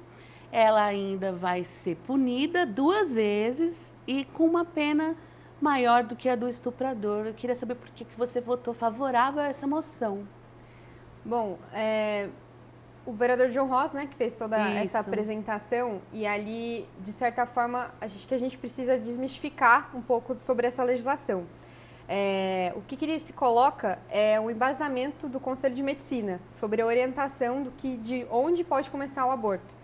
ela ainda vai ser punida 2 vezes e com uma pena maior do que a do estuprador. Eu queria saber por que você votou favorável a essa moção. Bom, o vereador John Ross, né, que fez toda essa Isso. apresentação, e ali, de certa forma, acho que a gente precisa desmistificar um pouco sobre essa legislação. O que ele se coloca é um embasamento do Conselho de Medicina sobre a orientação de onde pode começar o aborto.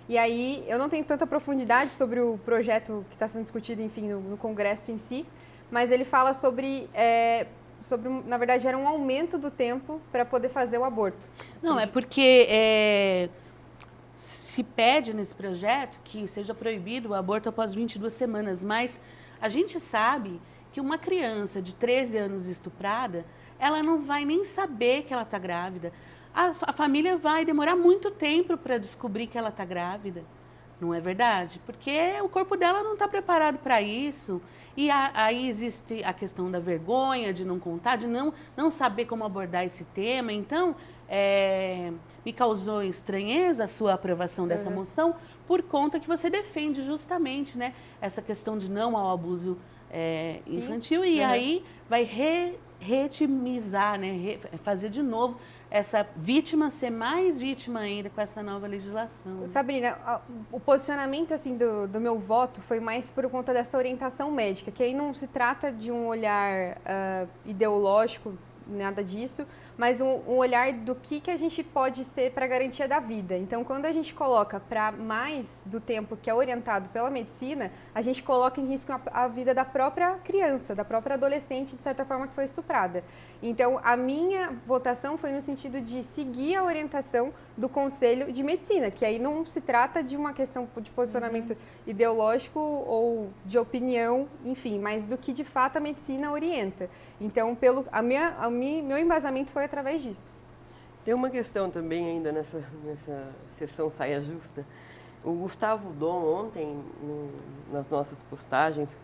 E aí, eu não tenho tanta profundidade sobre o projeto que está sendo discutido, enfim, no Congresso em si, mas ele fala sobre, na verdade, era um aumento do tempo para poder fazer o aborto. Não, é porque se pede nesse projeto que seja proibido o aborto após 22 semanas, mas a gente sabe que uma criança de 13 anos estuprada, ela não vai nem saber que ela está grávida. A família vai demorar muito tempo para descobrir que ela está grávida. Não é verdade? Porque o corpo dela não está preparado para isso. E aí existe a questão da vergonha, de não contar, de não saber como abordar esse tema. Então, me causou estranheza a sua aprovação dessa moção, por conta que você defende justamente, né, essa questão de não ao abuso infantil. E aí vai retimizar, né, fazer de novo essa vítima ser mais vítima ainda com essa nova legislação. Sabrina, o posicionamento assim, do meu voto foi mais por conta dessa orientação médica, que aí não se trata de um olhar ideológico, nada disso, mas um olhar do que a gente pode ser para a garantia da vida. Então, quando a gente coloca para mais do tempo que é orientado pela medicina, a gente coloca em risco a vida da própria criança, da própria adolescente, de certa forma, que foi estuprada. Então, a minha votação foi no sentido de seguir a orientação do Conselho de Medicina, que aí não se trata de uma questão de posicionamento ideológico ou de opinião, enfim, mas do que de fato a medicina orienta. Então, meu embasamento foi através disso. Tem uma questão também ainda nessa sessão Saia Justa. O Gustavo Dom, ontem, nas nossas postagens,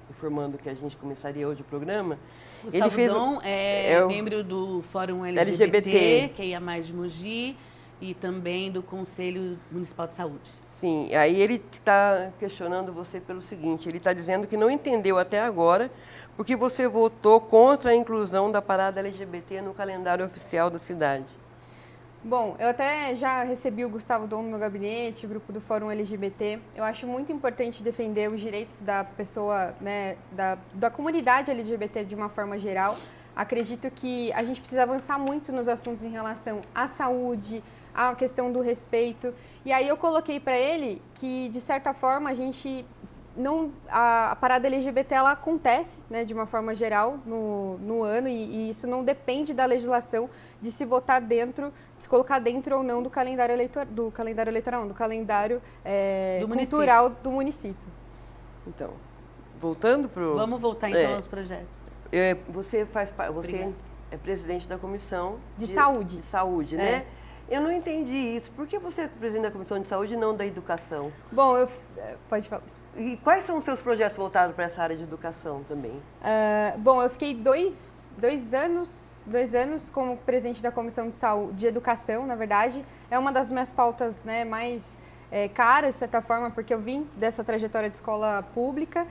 informando que a gente começaria hoje o programa, Gustavo Dom é membro do Fórum LGBT, que é mais de Mogi, e também do Conselho Municipal de Saúde. Sim, aí ele está questionando você pelo seguinte, ele está dizendo que não entendeu até agora porque você votou contra a inclusão da parada LGBT no calendário oficial da cidade. Bom, eu até já recebi o Gustavo Dom no meu gabinete, o grupo do Fórum LGBT. Eu acho muito importante defender os direitos da pessoa, né, da comunidade LGBT de uma forma geral. Acredito que a gente precisa avançar muito nos assuntos em relação à saúde, à questão do respeito. E aí eu coloquei para ele que, de certa forma, a parada LGBT ela acontece, né, de uma forma geral no ano e isso não depende da legislação de se votar dentro, de se colocar dentro ou não do calendário eleitoral, do calendário cultural do município. Então, voltando para o... Vamos voltar então aos projetos. Você é presidente da comissão de saúde. De saúde, né? Eu não entendi isso. Por que você é presidente da comissão de saúde e não da educação? Bom, pode falar. E quais são os seus projetos voltados para essa área de educação também? Bom, eu fiquei dois anos como presidente da comissão de saúde, de educação, na verdade. É uma das minhas pautas, né, mais caras, de certa forma, porque eu vim dessa trajetória de escola pública.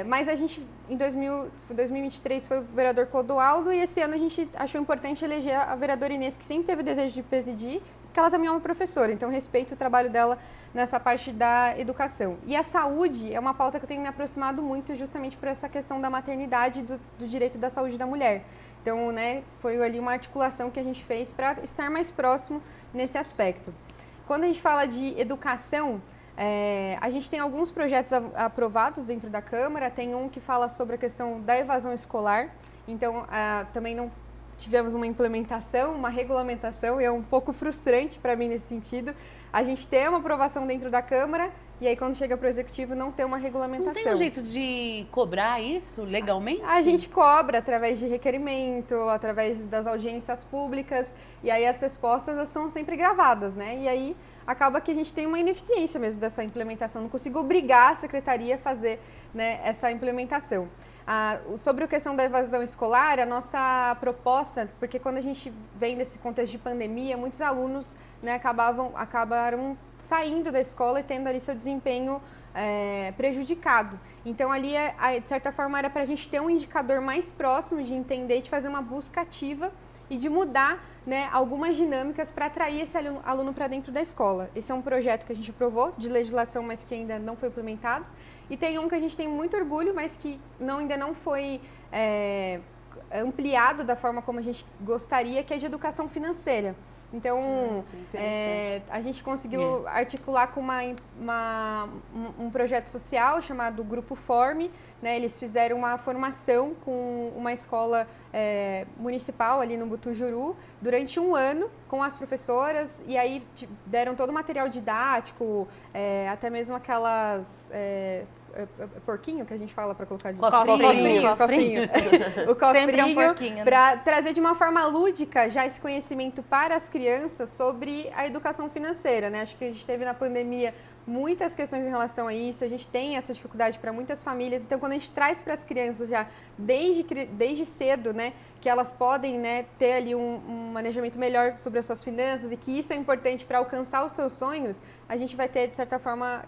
Mas a gente, em 2023, foi o vereador Clodoaldo e esse ano a gente achou importante eleger a vereadora Inês, que sempre teve o desejo de presidir, porque ela também é uma professora, então respeito o trabalho dela nessa parte da educação. E a saúde é uma pauta que eu tenho me aproximado muito justamente por essa questão da maternidade e do direito da saúde da mulher. Então, né, foi ali uma articulação que a gente fez para estar mais próximo nesse aspecto. Quando a gente fala de educação, a gente tem alguns projetos aprovados dentro da Câmara, tem um que fala sobre a questão da evasão escolar, então também não tivemos uma implementação, uma regulamentação, e é um pouco frustrante para mim nesse sentido. A gente tem uma aprovação dentro da Câmara, e aí quando chega para o Executivo não tem uma regulamentação. Não tem um jeito de cobrar isso legalmente? A gente cobra através de requerimento, através das audiências públicas, e aí as respostas são sempre gravadas, né? E aí acaba que a gente tem uma ineficiência mesmo dessa implementação, não consigo obrigar a Secretaria a fazer, né, essa implementação. Sobre a questão da evasão escolar, a nossa proposta, porque quando a gente vem desse contexto de pandemia, muitos alunos, né, acabaram saindo da escola e tendo ali seu desempenho prejudicado. Então ali, de certa forma, era para a gente ter um indicador mais próximo de entender e de fazer uma busca ativa e de mudar, né, algumas dinâmicas para atrair esse aluno para dentro da escola. Esse é um projeto que a gente aprovou de legislação, mas que ainda não foi implementado. E tem um que a gente tem muito orgulho, mas que ainda não foi ampliado da forma como a gente gostaria, que é de educação financeira. Então, a gente conseguiu articular com um projeto social chamado Grupo Forme, né? Eles fizeram uma formação com uma escola municipal ali no Butujuru durante um ano com as professoras, e aí deram todo o material didático, até mesmo aquelas... porquinho que a gente fala para colocar de cofrinho. O cofrinho, né? para trazer de uma forma lúdica já esse conhecimento para as crianças sobre a educação financeira, né? Acho que a gente teve na pandemia muitas questões em relação a isso, a gente tem essa dificuldade para muitas famílias, então quando a gente traz para as crianças já desde cedo, né, que elas podem, né, ter ali um manejamento melhor sobre as suas finanças e que isso é importante para alcançar os seus sonhos, a gente vai ter, de certa forma,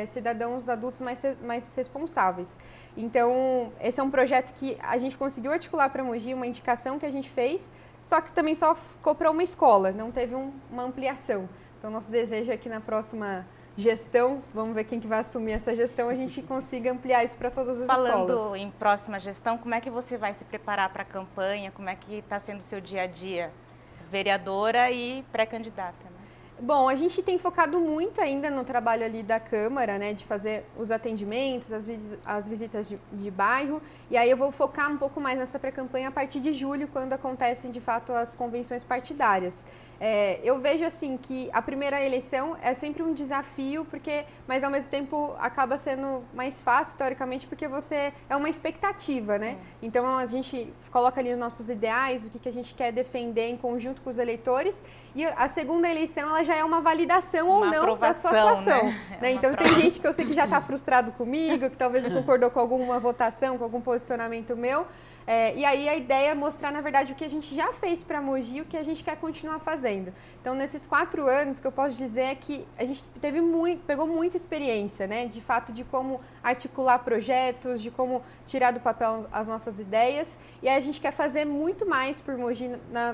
cidadãos adultos mais responsáveis. Então, esse é um projeto que a gente conseguiu articular para Mogi, uma indicação que a gente fez, só que também só ficou para uma escola, não teve uma ampliação. Então, nosso desejo é que na próxima gestão, vamos ver quem que vai assumir essa gestão, a gente consiga ampliar isso para todas as escolas. Falando em próxima gestão, como é que você vai se preparar para a campanha? Como é que está sendo o seu dia a dia, vereadora e pré-candidata, né? Bom, a gente tem focado muito ainda no trabalho ali da Câmara, né, de fazer os atendimentos, as visitas de bairro, e aí eu vou focar um pouco mais nessa pré-campanha a partir de julho, quando acontecem de fato as convenções partidárias. Eu vejo assim que a primeira eleição é sempre um desafio, mas ao mesmo tempo acaba sendo mais fácil, teoricamente, porque é uma expectativa, né? Então a gente coloca ali os nossos ideais, o que a gente quer defender em conjunto com os eleitores, e a segunda eleição ela já é uma validação ou não da sua atuação. Né? Então tem gente que eu sei que já está frustrado comigo, que talvez não concordou com alguma votação, com algum posicionamento meu. E aí a ideia é mostrar, na verdade, o que a gente já fez para Mogi e o que a gente quer continuar fazendo. Então, nesses 4 anos, o que eu posso dizer é que a gente pegou muita experiência, né? De fato, de como articular projetos, de como tirar do papel as nossas ideias. E aí a gente quer fazer muito mais por Mogi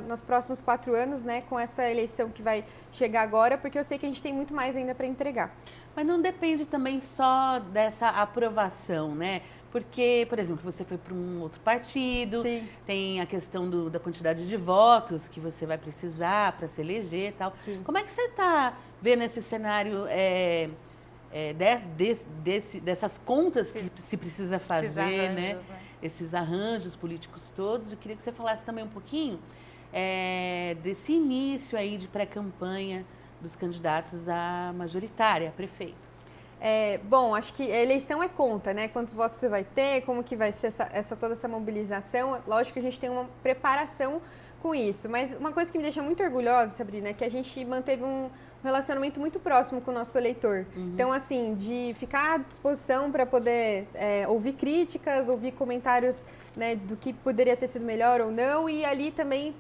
nos próximos 4 anos, né? Com essa eleição que vai chegar agora, porque eu sei que a gente tem muito mais ainda para entregar. Mas não depende também só dessa aprovação, né? Porque, por exemplo, você foi para um outro partido, Sim. Tem a questão da quantidade de votos que você vai precisar para se eleger e tal. Sim. Como é que você está vendo esse cenário dessas contas que se precisa fazer, arranjos, né? Esses arranjos políticos todos? Eu queria que você falasse também um pouquinho desse início aí de pré-campanha dos candidatos à majoritária, a prefeito. Bom, acho que a eleição é conta, né? Quantos votos você vai ter, como que vai ser toda essa mobilização. Lógico que a gente tem uma preparação com isso, mas uma coisa que me deixa muito orgulhosa, Sabrina, é que a gente manteve um relacionamento muito próximo com o nosso eleitor. Uhum. Então, assim, de ficar à disposição para poder ouvir críticas, ouvir comentários, né, do que poderia ter sido melhor ou não, e ali também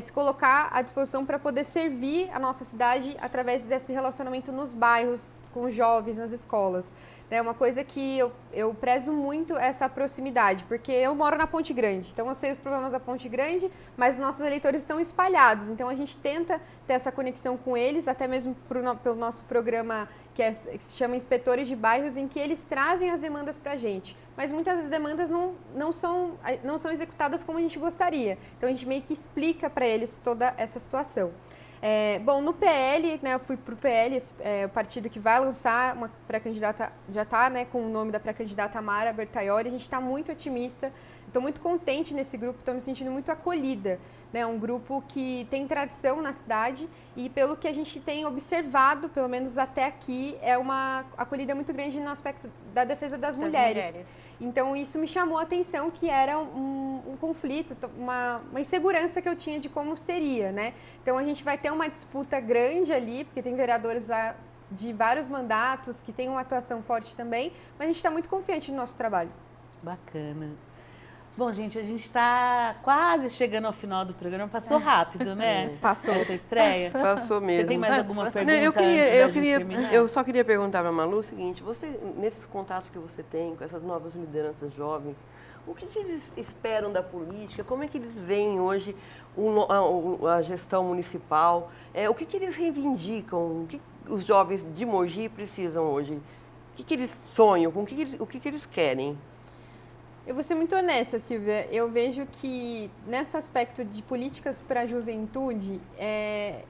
se colocar à disposição para poder servir a nossa cidade através desse relacionamento nos bairros, com os jovens nas escolas. É uma coisa que eu prezo muito essa proximidade, porque eu moro na Ponte Grande, então eu sei os problemas da Ponte Grande, mas os nossos eleitores estão espalhados, então a gente tenta ter essa conexão com eles, até mesmo pelo nosso programa que se chama Inspetores de Bairros, em que eles trazem as demandas para a gente, mas muitas das demandas não são executadas como a gente gostaria, então a gente meio que explica para eles toda essa situação. Bom, no PL, né, eu fui para o PL, o partido que vai lançar uma pré-candidata, já está, né, com o nome da pré-candidata Mara Bertaioli, a gente está muito otimista, estou muito contente nesse grupo, estou me sentindo muito acolhida, né, um grupo que tem tradição na cidade e pelo que a gente tem observado, pelo menos até aqui, é uma acolhida muito grande no aspecto da defesa das mulheres. Então, isso me chamou a atenção, que era um conflito, uma insegurança que eu tinha de como seria, né? Então, a gente vai ter uma disputa grande ali, porque tem vereadores de vários mandatos, que têm uma atuação forte também, mas a gente está muito confiante no nosso trabalho. Bacana. Bom, gente, a gente está quase chegando ao final do programa. Passou rápido, né? Passou. Essa estreia. Passou mesmo. Você tem mais alguma pergunta Não, terminar? eu só queria perguntar para a Malu o seguinte, nesses contatos que você tem com essas novas lideranças jovens, o que eles esperam da política? Como é que eles veem hoje a gestão municipal? O que eles reivindicam? O que os jovens de Mogi precisam hoje? O que eles sonham? O que eles querem? Eu vou ser muito honesta, Silvia. Eu vejo que, nesse aspecto de políticas para a juventude,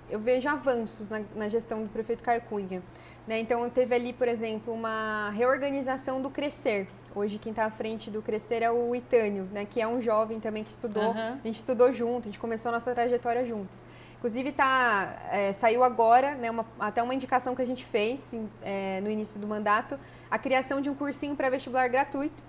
eu vejo avanços na gestão do prefeito Caio Cunha. Né? Então, teve ali, por exemplo, uma reorganização do Crescer. Hoje, quem está à frente do Crescer é o Itânio, né? Que é um jovem também que estudou. A gente estudou junto, a gente começou a nossa trajetória juntos. Inclusive, saiu agora, né, até uma indicação que a gente fez no início do mandato, a criação de um cursinho pré-vestibular gratuito,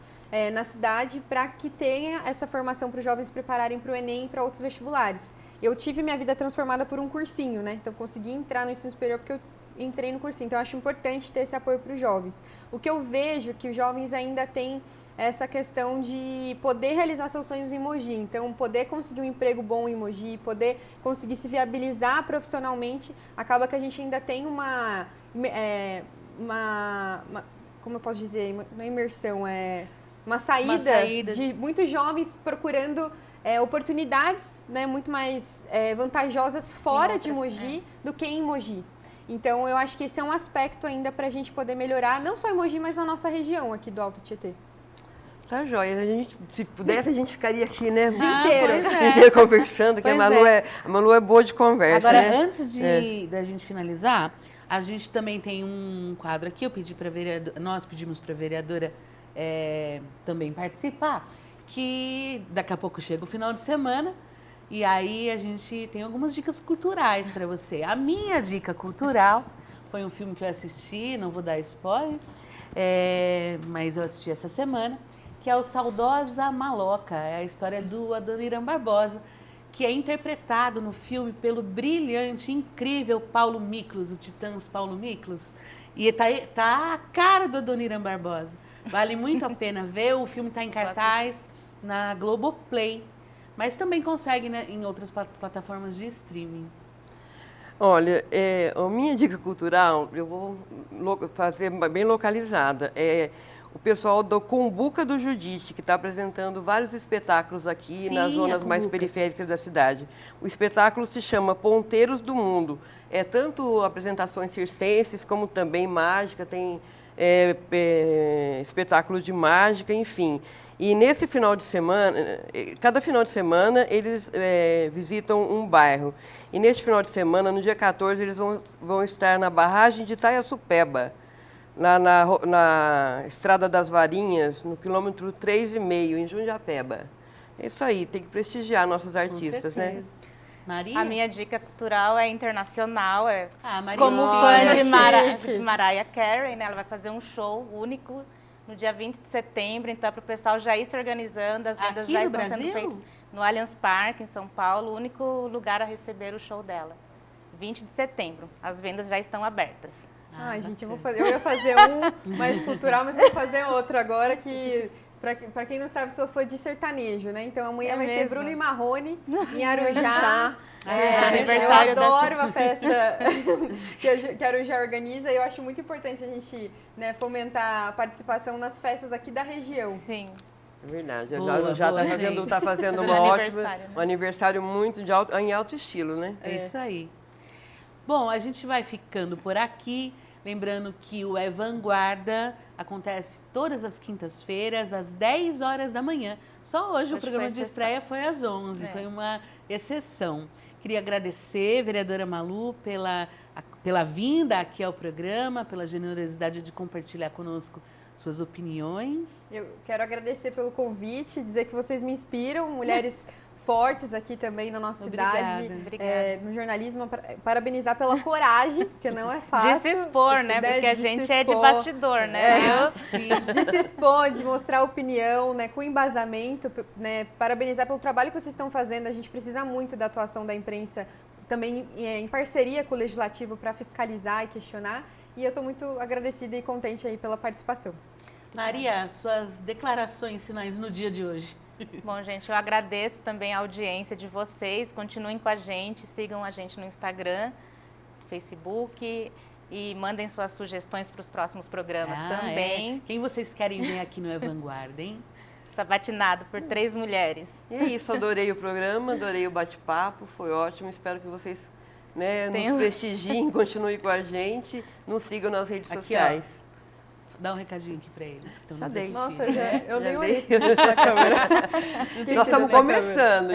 na cidade, para que tenha essa formação para os jovens se prepararem para o Enem e para outros vestibulares. Eu tive minha vida transformada por um cursinho, né? Então, consegui entrar no ensino superior porque eu entrei no cursinho. Então, eu acho importante ter esse apoio para os jovens. O que eu vejo é que os jovens ainda têm essa questão de poder realizar seus sonhos em Mogi. Então, poder conseguir um emprego bom em Mogi, poder conseguir se viabilizar profissionalmente, acaba que a gente ainda tem uma como eu posso dizer, não é imersão, uma saída de muitos jovens procurando oportunidades, né, muito mais vantajosas fora de Mogi do que em Mogi. Então, eu acho que esse é um aspecto ainda para a gente poder melhorar, não só em Mogi, mas na nossa região aqui do Alto Tietê. Tá joia. Se pudesse, a gente ficaria aqui, né? O dia inteiro conversando, que a Malu é boa de conversa. Agora, né? antes da gente finalizar, a gente também tem um quadro aqui, nós pedimos para a vereadora também participar, que daqui a pouco chega o final de semana, e aí a gente tem algumas dicas culturais para você. A minha dica cultural foi um filme que eu assisti, não vou dar spoiler, mas eu assisti essa semana, que é o Saudosa Maloca, é a história do Adoniran Barbosa, que é interpretado no filme pelo brilhante, incrível Paulo Miklos, o Titãs Paulo Miklos, e tá a cara do Adoniran Barbosa. Vale muito a pena ver, o filme está em cartaz na Globoplay, mas também consegue, né, em outras plataformas de streaming. Olha, a minha dica cultural, eu vou fazer bem localizada, o pessoal do Cumbuca do Judite, que está apresentando vários espetáculos aqui nas zonas mais periféricas da cidade. O espetáculo se chama Ponteiros do Mundo. É tanto apresentações circenses, como também mágica, tem espetáculos de mágica, enfim. E nesse final de semana, cada final de semana, eles visitam um bairro. E neste final de semana, no dia 14, eles vão estar na barragem de Itaiaçupeba, na Estrada das Varinhas, no quilômetro 3,5, em Jundiapeba. É isso aí, tem que prestigiar nossos artistas, né? Maria? A minha dica cultural é internacional, Maria, como fã de Mariah Carey, né? Ela vai fazer um show único no dia 20 de setembro, então é para o pessoal já ir se organizando, as vendas já estão sendo feitas no Allianz Parque, em São Paulo, o único lugar a receber o show dela. 20 de setembro, as vendas já estão abertas. Gente, eu ia fazer um mais cultural, mas eu vou fazer outro agora que Pra quem não sabe, sou fã de sertanejo, né? Então amanhã É vai ter mesmo? Bruno e Marrone em Arujá. aniversário eu adoro a festa que a Arujá organiza e eu acho muito importante a gente, né, fomentar a participação nas festas aqui da região. Sim. É verdade. Boa, Já boa, tá fazendo Fazendo uma ótima, aniversário, né? um aniversário muito em alto estilo, né? É isso aí. Bom, a gente vai ficando por aqui. Lembrando que o É Vanguarda acontece todas as quintas-feiras, às 10 horas da manhã. Só hoje o Hoje programa foi de exceção. estreia foi às 11, foi uma exceção. Queria agradecer, vereadora Malu, pela vinda aqui ao programa, pela generosidade de compartilhar conosco suas opiniões. Eu quero agradecer pelo convite, dizer que vocês me inspiram, mulheres fortes aqui também na nossa cidade, Obrigada. no jornalismo, parabenizar pela coragem, porque não é fácil. De se expor, né? Porque a de se gente é de expor. bastidor, né? De se expor, de mostrar opinião, né, com embasamento, né, parabenizar pelo trabalho que vocês estão fazendo. A gente precisa muito da atuação da imprensa, também em parceria com o Legislativo para fiscalizar e questionar. E eu estou muito agradecida e contente aí pela participação. Maria, suas declarações finais no dia de hoje. Bom, gente, eu agradeço também a audiência de vocês. Continuem com a gente, sigam a gente no Instagram, Facebook e mandem suas sugestões para os próximos programas também. É. Quem vocês querem ver aqui no É Vanguarda, hein? Sabatinado por 3 mulheres. E é isso, adorei o programa, adorei o bate-papo, foi ótimo. Espero que vocês, né, nos prestigiem, continuem com a gente, nos sigam nas redes Aqui, sociais. ó, dá um recadinho aqui para eles que estão Já nos dei. assistindo. Nossa, eu nem Já olhei dei. nessa câmera. Nós estamos começando.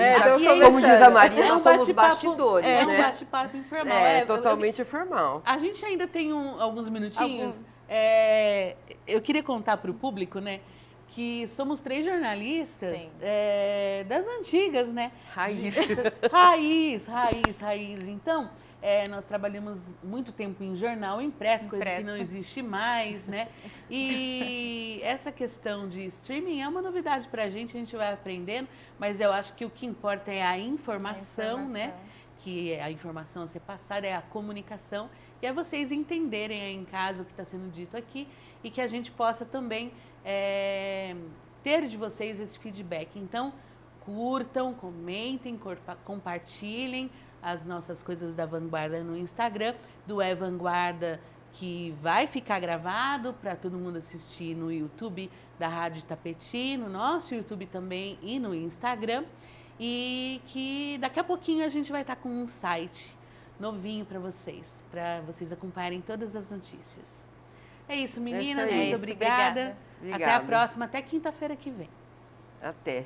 Como diz a Maria, nós somos bastidores, É um né? bate-papo informal. Totalmente informal. A gente ainda tem alguns minutinhos. Alguns. Eu queria contar para o público, né, que somos 3 jornalistas das antigas, né? Raiz. Raiz. Então, nós trabalhamos muito tempo em jornal impresso, coisa que não existe mais, né? E essa questão de streaming é uma novidade para a gente vai aprendendo, mas eu acho que o que importa é a informação, né? Que a informação a ser passada é a comunicação e é vocês entenderem aí em casa o que está sendo dito aqui e que a gente possa também ter de vocês esse feedback. Então, curtam, comentem, compartilhem as nossas coisas da Vanguarda no Instagram, do É Vanguarda, que vai ficar gravado para todo mundo assistir no YouTube da Rádio Itapetí, no nosso YouTube também e no Instagram. E que daqui a pouquinho a gente vai estar com um site novinho para vocês acompanharem todas as notícias. É isso, meninas. Muito obrigada. Até a próxima, até quinta-feira que vem. Até.